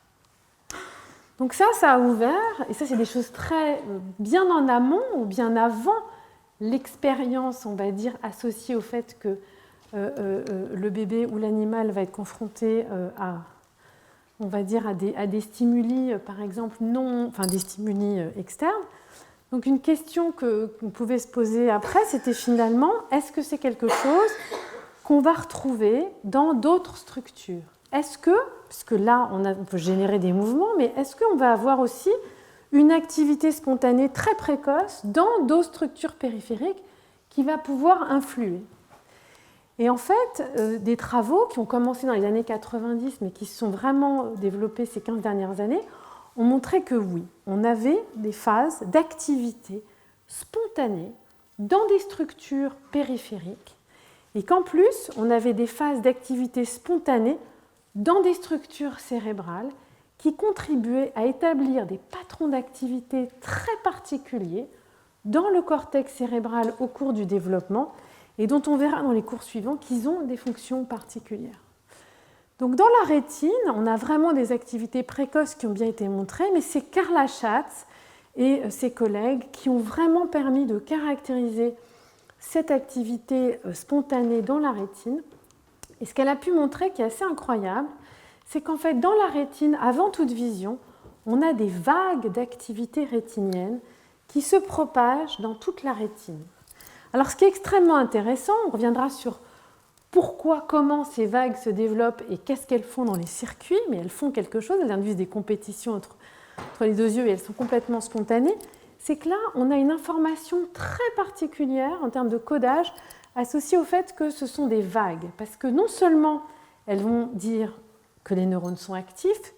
Donc ça a ouvert, et ça c'est des choses très bien en amont ou bien avant l'expérience, on va dire, associée au fait que le bébé ou l'animal va être confronté à des stimuli, par exemple, des stimuli externes. Donc une question qu'on pouvait se poser après, c'était finalement, est-ce que c'est quelque chose qu'on va retrouver dans d'autres structures ? Est-ce que, puisque là on peut générer des mouvements, mais est-ce qu'on va avoir aussi une activité spontanée très précoce dans d'autres structures périphériques qui va pouvoir influer. Et en fait, des travaux qui ont commencé dans les années 90, mais qui se sont vraiment développés ces 15 dernières années, ont montré que oui, on avait des phases d'activité spontanée dans des structures périphériques, et qu'en plus, on avait des phases d'activité spontanée dans des structures cérébrales qui contribuaient à établir des patrons d'activité très particuliers dans le cortex cérébral au cours du développement, et dont on verra dans les cours suivants qu'ils ont des fonctions particulières. Donc dans la rétine, on a vraiment des activités précoces qui ont bien été montrées, mais c'est Carla Schatz et ses collègues qui ont vraiment permis de caractériser cette activité spontanée dans la rétine. Et ce qu'elle a pu montrer, qui est assez incroyable, c'est qu'en fait, dans la rétine, avant toute vision, on a des vagues d'activité rétinienne qui se propagent dans toute la rétine. Alors, ce qui est extrêmement intéressant, on reviendra sur pourquoi, comment ces vagues se développent et qu'est-ce qu'elles font dans les circuits, mais elles font quelque chose, elles induisent des compétitions entre les deux yeux et elles sont complètement spontanées, c'est que là, on a une information très particulière en termes de codage associée au fait que ce sont des vagues, parce que non seulement elles vont dire que les neurones sont actifs,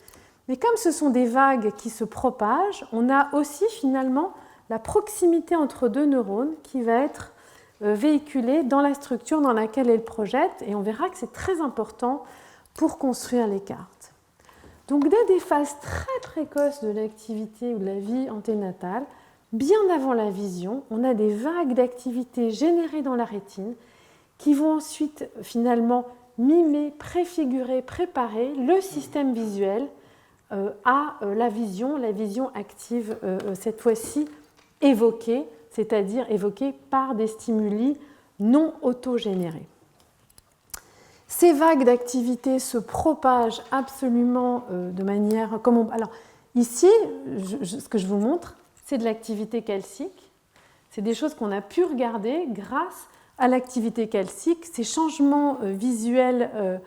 mais comme ce sont des vagues qui se propagent, on a aussi finalement la proximité entre deux neurones qui va être véhiculée dans la structure dans laquelle elles projettent, et on verra que c'est très important pour construire les cartes. Donc dès des phases très précoces de l'activité ou de la vie anténatale, bien avant la vision, on a des vagues d'activité générées dans la rétine qui vont ensuite finalement mimer, préfigurer, préparer le système visuel à la vision active cette fois-ci évoquée, c'est-à-dire évoquée par des stimuli non autogénérés. Ces vagues d'activité se propagent absolument de manière... Alors, ici, ce que je vous montre, c'est de l'activité calcique. C'est des choses qu'on a pu regarder grâce à l'activité calcique. Ces changements visuels,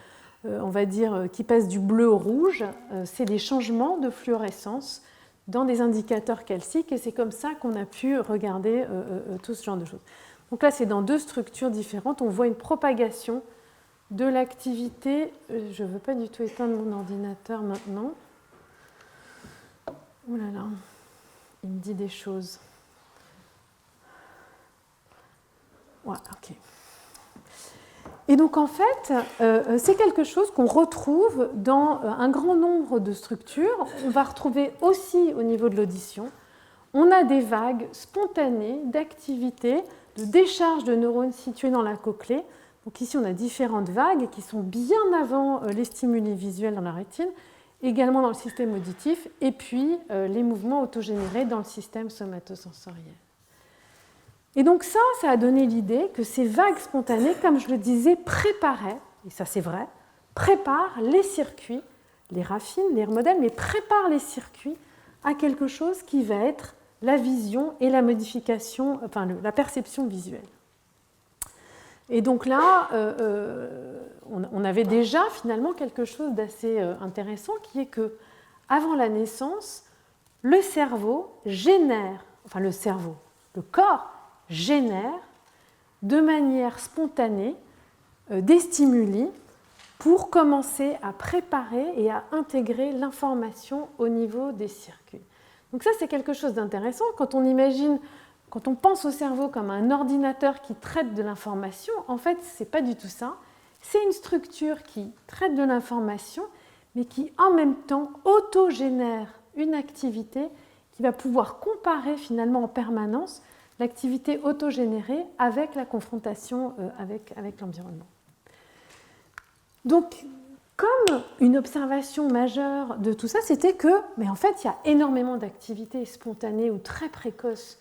on va dire, qui passent du bleu au rouge, c'est des changements de fluorescence dans des indicateurs calciques, et c'est comme ça qu'on a pu regarder tout ce genre de choses. Donc là, c'est dans deux structures différentes. On voit une propagation de l'activité. Je ne veux pas du tout éteindre mon ordinateur maintenant. Oh là là, il me dit des choses. Voilà, ok. Et donc en fait, c'est quelque chose qu'on retrouve dans un grand nombre de structures. On va retrouver aussi au niveau de l'audition. On a des vagues spontanées d'activité, de décharge de neurones situés dans la cochlée. Donc ici, on a différentes vagues qui sont bien avant les stimuli visuels dans la rétine, également dans le système auditif, et puis les mouvements autogénérés dans le système somatosensoriel. Et donc ça a donné l'idée que ces vagues spontanées, comme je le disais, préparaient, et ça c'est vrai, préparent les circuits, les raffinent, les remodèlent, mais préparent les circuits à quelque chose qui va être la vision et la modification, enfin la perception visuelle. Et donc là, on avait déjà finalement quelque chose d'assez intéressant, qui est que avant la naissance, le cerveau génère, enfin le corps génère de manière spontanée des stimuli pour commencer à préparer et à intégrer l'information au niveau des circuits. Donc ça, c'est quelque chose d'intéressant. Quand on pense au cerveau comme un ordinateur qui traite de l'information, en fait, ce n'est pas du tout ça. C'est une structure qui traite de l'information, mais qui en même temps autogénère une activité qui va pouvoir comparer finalement en permanence l'activité autogénérée avec la confrontation avec l'environnement. Donc, comme une observation majeure de tout ça, c'était que, mais en fait, il y a énormément d'activités spontanées ou très précoces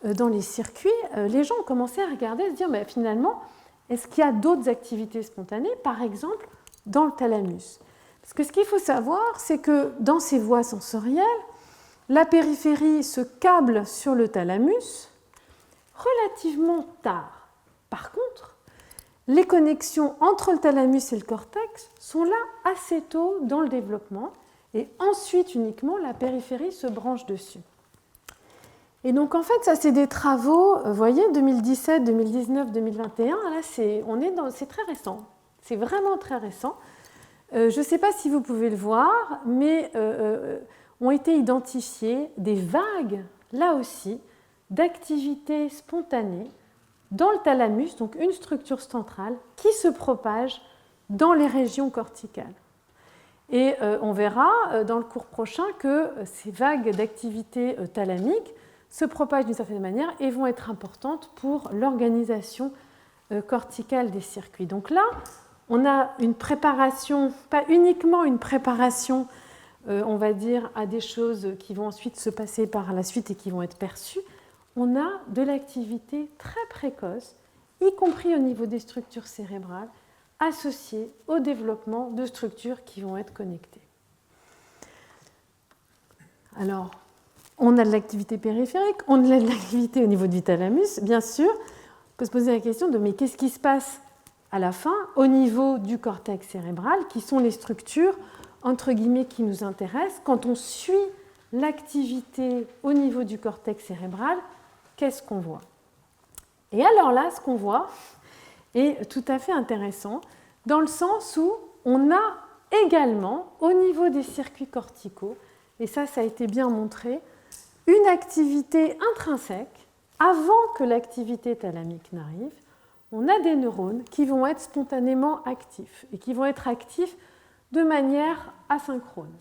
dans les circuits. Les gens ont commencé à regarder, à se dire, mais finalement, est-ce qu'il y a d'autres activités spontanées, par exemple, dans le thalamus? Parce que ce qu'il faut savoir, c'est que dans ces voies sensorielles, la périphérie se câble sur le thalamus relativement tard. Par contre, les connexions entre le thalamus et le cortex sont là assez tôt dans le développement, et ensuite uniquement la périphérie se branche dessus. Et donc en fait, ça c'est des travaux, vous voyez, 2017, 2019, 2021, là c'est très récent, c'est vraiment très récent. Je ne sais pas si vous pouvez le voir, mais ont été identifiées des vagues, là aussi, d'activité spontanée dans le thalamus, donc une structure centrale, qui se propage dans les régions corticales. Et on verra dans le cours prochain que ces vagues d'activité thalamique se propagent d'une certaine manière et vont être importantes pour l'organisation corticale des circuits. Donc là, on a une préparation, pas uniquement une préparation, on va dire, à des choses qui vont ensuite se passer par la suite et qui vont être perçues. On a de l'activité très précoce, y compris au niveau des structures cérébrales, associée au développement de structures qui vont être connectées. Alors, on a de l'activité périphérique, on a de l'activité au niveau du thalamus, bien sûr. On peut se poser la question de mais qu'est-ce qui se passe à la fin au niveau du cortex cérébral, qui sont les structures, entre guillemets, qui nous intéressent. Quand on suit l'activité au niveau du cortex cérébral, qu'est-ce qu'on voit? Et alors là, ce qu'on voit est tout à fait intéressant, dans le sens où on a également, au niveau des circuits corticaux, et ça a été bien montré, une activité intrinsèque avant que l'activité thalamique n'arrive. On a des neurones qui vont être spontanément actifs et qui vont être actifs de manière asynchrone.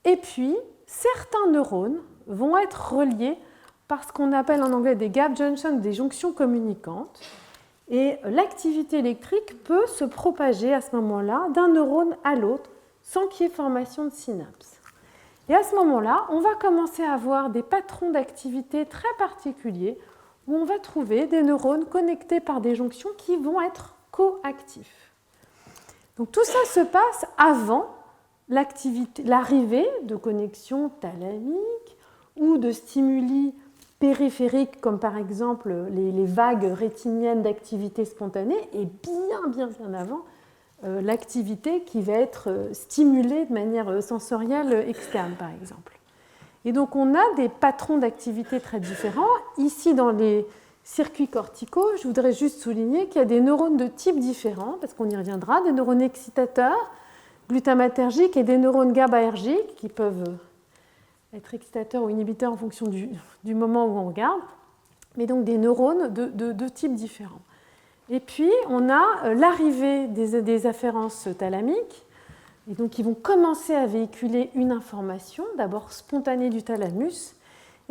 Et puis, certains neurones vont être reliés par ce qu'on appelle en anglais des gap junctions, des jonctions communicantes. Et l'activité électrique peut se propager à ce moment-là d'un neurone à l'autre sans qu'il y ait formation de synapses. Et à ce moment-là, on va commencer à avoir des patrons d'activité très particuliers où on va trouver des neurones connectés par des jonctions qui vont être coactifs. Donc tout ça se passe avant l'arrivée de connexions thalamiques ou de stimuli périphériques comme par exemple les vagues rétiniennes d'activité spontanée et bien avant l'activité qui va être stimulée de manière sensorielle externe par exemple. Et donc on a des patrons d'activité très différents. Ici dans les circuits corticaux, je voudrais juste souligner qu'il y a des neurones de types différents, parce qu'on y reviendra, des neurones excitateurs, glutamatergiques et des neurones GABAergiques qui peuvent être excitateurs ou inhibiteurs en fonction du moment où on regarde, mais donc des neurones de types différents. Et puis, on a l'arrivée des afférences thalamiques, et donc ils vont commencer à véhiculer une information, d'abord spontanée du thalamus,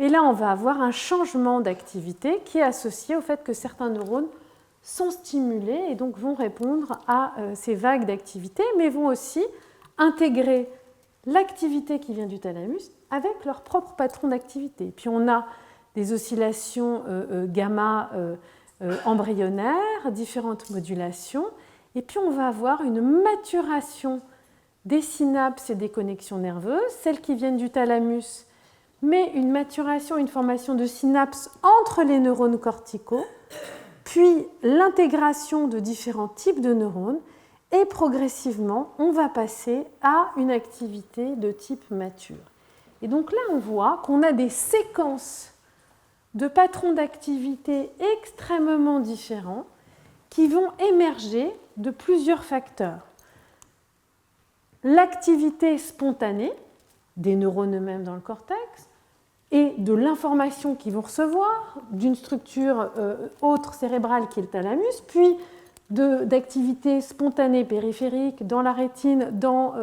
et là on va avoir un changement d'activité qui est associé au fait que certains neurones sont stimulés et donc vont répondre à ces vagues d'activité, mais vont aussi intégrer l'activité qui vient du thalamus avec leur propre patron d'activité. Puis on a des oscillations gamma embryonnaires, différentes modulations, et puis on va avoir une maturation des synapses et des connexions nerveuses, celles qui viennent du thalamus, mais une maturation, une formation de synapses entre les neurones corticaux, puis l'intégration de différents types de neurones, et progressivement, on va passer à une activité de type mature. Et donc là, on voit qu'on a des séquences de patrons d'activité extrêmement différents qui vont émerger de plusieurs facteurs. L'activité spontanée des neurones eux-mêmes dans le cortex et de l'information qu'ils vont recevoir d'une structure autre cérébrale qui est le thalamus, puis d'activités spontanées périphériques dans la rétine, dans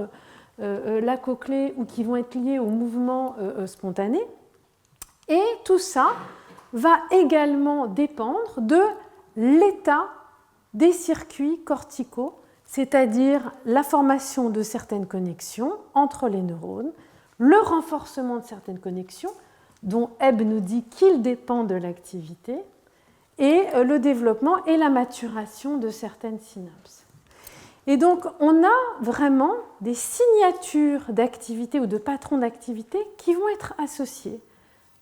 la cochlée ou qui vont être liées au mouvement spontané. Et tout ça va également dépendre de l'état des circuits corticaux, c'est-à-dire la formation de certaines connexions entre les neurones, le renforcement de certaines connexions, dont Hebb nous dit qu'il dépend de l'activité, et le développement et la maturation de certaines synapses. Et donc, on a vraiment des signatures d'activité ou de patrons d'activité qui vont être associés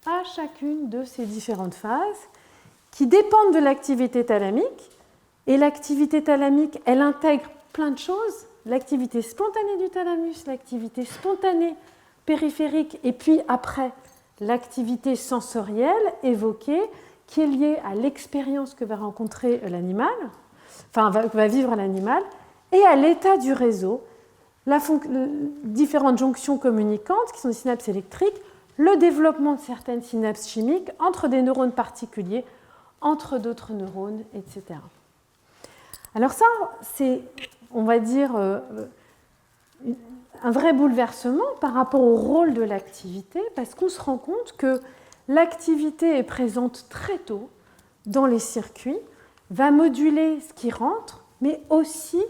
à chacune de ces différentes phases qui dépendent de l'activité thalamique. Et l'activité thalamique, elle intègre plein de choses. L'activité spontanée du thalamus, l'activité spontanée périphérique, et puis après, l'activité sensorielle évoquée qui est liée à l'expérience que va rencontrer l'animal, enfin va vivre l'animal, et à l'état du réseau, différentes jonctions communicantes qui sont des synapses électriques, le développement de certaines synapses chimiques entre des neurones particuliers, entre d'autres neurones, etc. Alors ça, c'est, on va dire, un vrai bouleversement par rapport au rôle de l'activité, parce qu'on se rend compte que l'activité est présente très tôt dans les circuits, va moduler ce qui rentre, mais aussi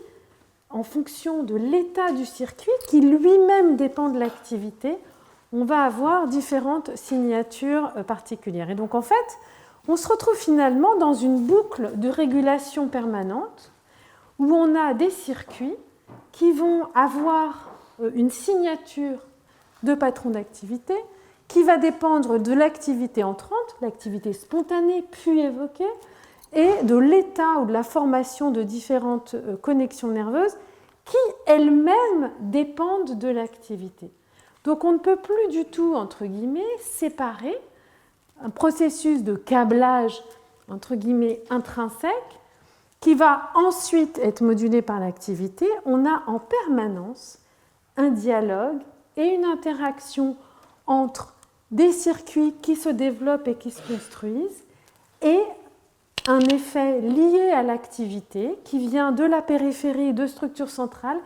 en fonction de l'état du circuit qui lui-même dépend de l'activité, on va avoir différentes signatures particulières. Et donc en fait, on se retrouve finalement dans une boucle de régulation permanente où on a des circuits qui vont avoir une signature de patron d'activité qui va dépendre de l'activité entrante, l'activité spontanée puis évoquée, et de l'état ou de la formation de différentes connexions nerveuses qui elles-mêmes dépendent de l'activité. Donc on ne peut plus du tout, entre guillemets, séparer un processus de câblage, entre guillemets, intrinsèque, qui va ensuite être modulé par l'activité. On a en permanence un dialogue et une interaction entre des circuits qui se développent et qui se construisent et un effet lié à l'activité qui vient de la périphérie de structure centrale,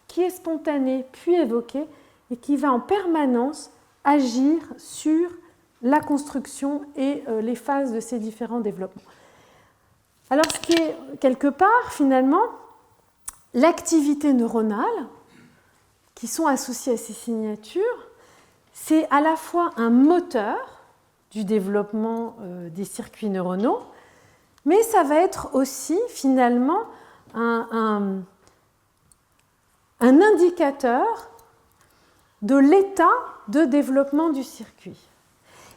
qui est spontané puis évoqué et qui va en permanence agir sur la construction et les phases de ces différents développements. Alors, ce qui est quelque part, finalement, l'activité neuronale, qui sont associées à ces signatures, c'est à la fois un moteur du développement des circuits neuronaux, mais ça va être aussi, finalement, un indicateur de l'état de développement du circuit.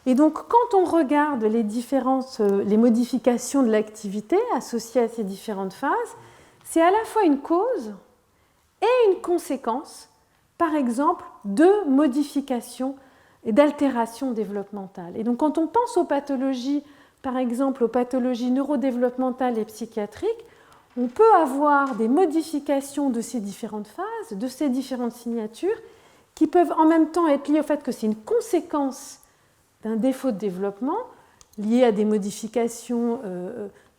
Et donc, quand on regarde les modifications de l'activité associées à ces différentes phases, c'est à la fois une cause et une conséquence, par exemple, de modifications et d'altérations développementales. Et donc, quand on pense aux pathologies, par exemple aux pathologies neurodéveloppementales et psychiatriques, on peut avoir des modifications de ces différentes phases, de ces différentes signatures, qui peuvent en même temps être liées au fait que c'est une conséquence d'un défaut de développement lié à des modifications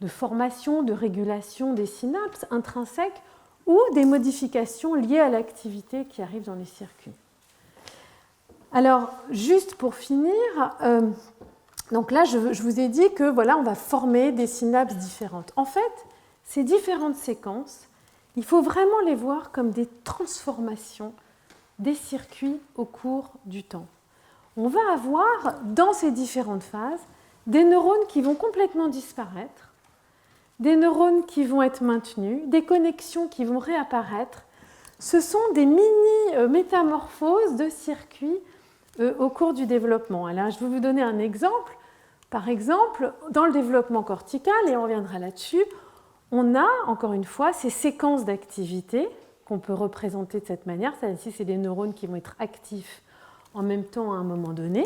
de formation, de régulation des synapses intrinsèques ou des modifications liées à l'activité qui arrive dans les circuits. Alors, juste pour finir, donc là, je vous ai dit que voilà, on va former des synapses différentes. En fait, ces différentes séquences, il faut vraiment les voir comme des transformations des circuits au cours du temps. On va avoir, dans ces différentes phases, des neurones qui vont complètement disparaître, des neurones qui vont être maintenus, des connexions qui vont réapparaître. Ce sont des mini-métamorphoses de circuits au cours du développement. Alors, je vais vous donner un exemple. Par exemple, dans le développement cortical, et on reviendra là-dessus, on a, encore une fois, ces séquences d'activité qu'on peut représenter de cette manière. Ça, ici, c'est des neurones qui vont être actifs en même temps à un moment donné.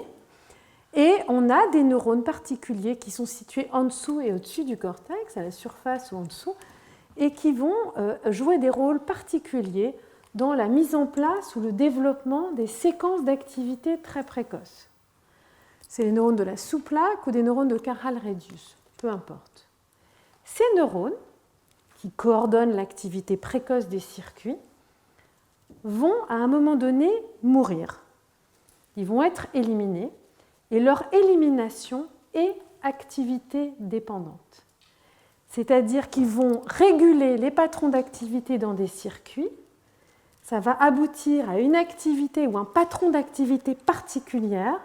Et on a des neurones particuliers qui sont situés en dessous et au-dessus du cortex, à la surface ou en dessous, et qui vont jouer des rôles particuliers dans la mise en place ou le développement des séquences d'activité très précoces. C'est les neurones de la sous-plaque ou des neurones de Caral-Redius, peu importe. Ces neurones, qui coordonnent l'activité précoce des circuits, vont à un moment donné mourir. Ils vont être éliminés et leur élimination est activité dépendante. C'est-à-dire qu'ils vont réguler les patrons d'activité dans des circuits. Ça va aboutir à une activité ou un patron d'activité particulière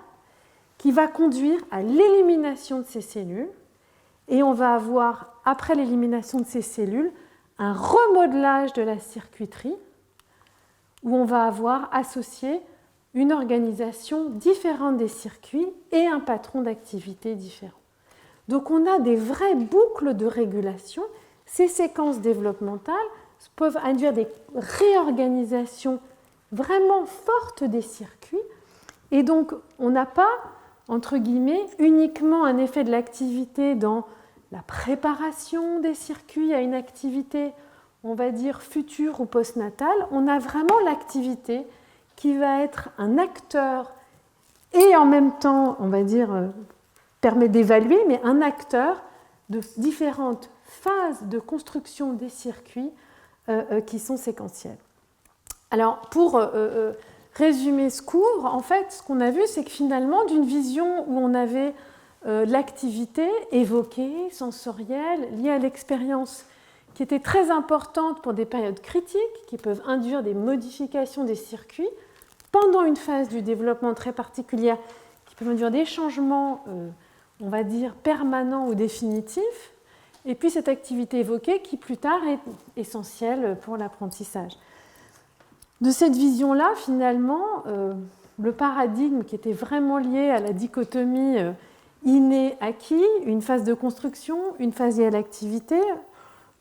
qui va conduire à l'élimination de ces cellules. Et on va avoir, après l'élimination de ces cellules, un remodelage de la circuiterie où on va avoir associé une organisation différente des circuits et un patron d'activité différent. Donc on a des vraies boucles de régulation. Ces séquences développementales peuvent induire des réorganisations vraiment fortes des circuits. Et donc on n'a pas entre guillemets, uniquement un effet de l'activité dans la préparation des circuits à une activité, on va dire, future ou postnatale. On a vraiment l'activité qui va être un acteur et en même temps, on va dire, permet d'évaluer, mais un acteur de différentes phases de construction des circuits qui sont séquentielles. Alors, pour résumer ce cours, en fait, ce qu'on a vu, c'est que finalement, d'une vision où on avait l'activité évoquée, sensorielle, liée à l'expérience, qui était très importante pour des périodes critiques, qui peuvent induire des modifications des circuits, pendant une phase du développement très particulière, qui peut induire des changements, on va dire, permanents ou définitifs, et puis cette activité évoquée qui plus tard est essentielle pour l'apprentissage. De cette vision-là, finalement, le paradigme qui était vraiment lié à la dichotomie inné-acquis, une phase de construction, une phase liée à l'activité,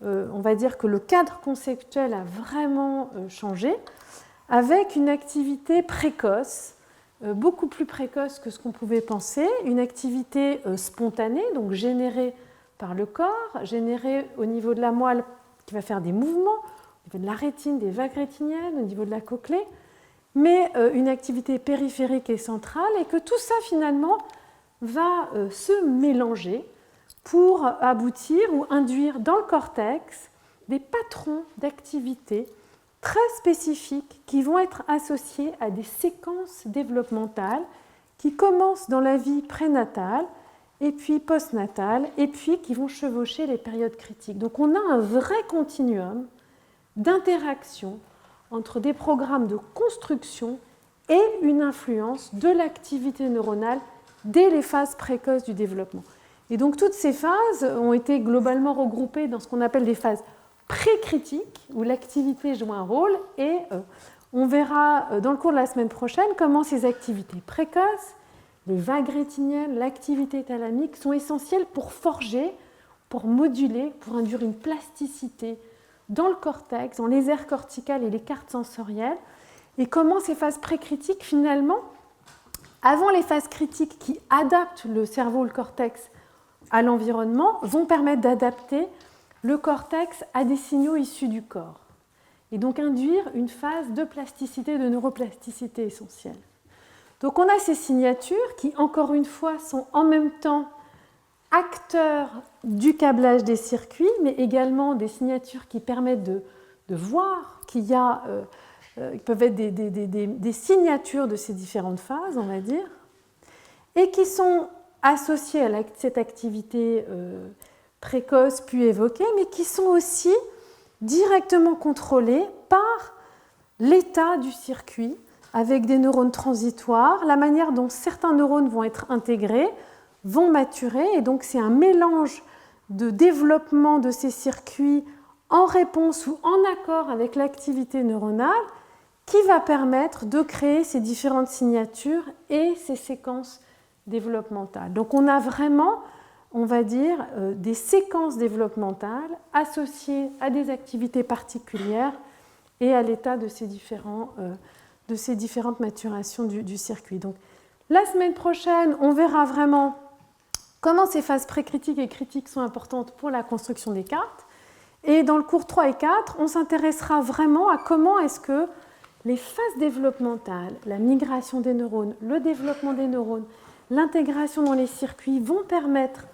on va dire que le cadre conceptuel a vraiment changé, avec une activité précoce, beaucoup plus précoce que ce qu'on pouvait penser, une activité spontanée, donc générée par le corps, générée au niveau de la moelle qui va faire des mouvements, au niveau de la rétine, des vagues rétiniennes, au niveau de la cochlée, mais une activité périphérique et centrale, et que tout ça finalement va se mélanger pour aboutir ou induire dans le cortex des patrons d'activité très spécifiques qui vont être associés à des séquences développementales qui commencent dans la vie prénatale et puis postnatale et puis qui vont chevaucher les périodes critiques. Donc on a un vrai continuum d'interaction entre des programmes de construction et une influence de l'activité neuronale dès les phases précoces du développement. Et donc toutes ces phases ont été globalement regroupées dans ce qu'on appelle des phases pré-critiques, où l'activité joue un rôle, et on verra dans le cours de la semaine prochaine comment ces activités précoces, les vagues rétiniennes, l'activité thalamique sont essentielles pour forger, pour moduler, pour induire une plasticité dans le cortex, dans les aires corticales et les cartes sensorielles, et comment ces phases pré-critiques, finalement, avant les phases critiques qui adaptent le cerveau, le cortex, à l'environnement, vont permettre d'adapter le cortex à des signaux issus du corps, et donc induire une phase de plasticité, de neuroplasticité essentielle. Donc on a ces signatures qui, encore une fois, sont en même temps acteurs du câblage des circuits, mais également des signatures qui permettent de voir qu'il y a, peuvent être des signatures de ces différentes phases, on va dire, et qui sont associées à cette activité précoce puis évoquée, mais qui sont aussi directement contrôlées par l'état du circuit, avec des neurones transitoires, la manière dont certains neurones vont être intégrés, vont maturer, et donc c'est un mélange de développement de ces circuits en réponse ou en accord avec l'activité neuronale qui va permettre de créer ces différentes signatures et ces séquences développementales. Donc on a vraiment, on va dire, des séquences développementales associées à des activités particulières et à l'état de ces différentes maturations du circuit. Donc, la semaine prochaine, on verra vraiment comment ces phases précritiques et critiques sont importantes pour la construction des cartes. Et dans le cours 3 et 4, on s'intéressera vraiment à comment est-ce que les phases développementales, la migration des neurones, le développement des neurones, l'intégration dans les circuits vont permettre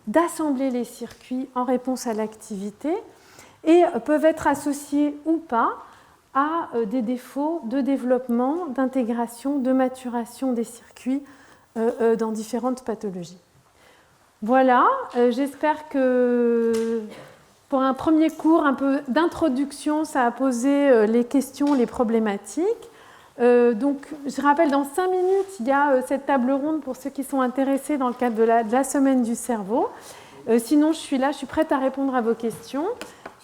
d'assembler les circuits en réponse à l'activité et peuvent être associés ou pas à des défauts de développement, d'intégration, de maturation des circuits dans différentes pathologies. Voilà, j'espère que pour un premier cours un peu d'introduction, ça a posé les questions, les problématiques. Donc, je rappelle, dans 5 minutes, il y a cette table ronde pour ceux qui sont intéressés dans le cadre de la semaine du cerveau. Sinon, je suis là, je suis prête à répondre à vos questions.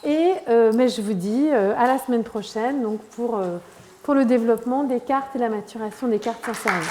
Mais je vous dis à la semaine prochaine donc pour le développement des cartes et la maturation des cartes sensorielles.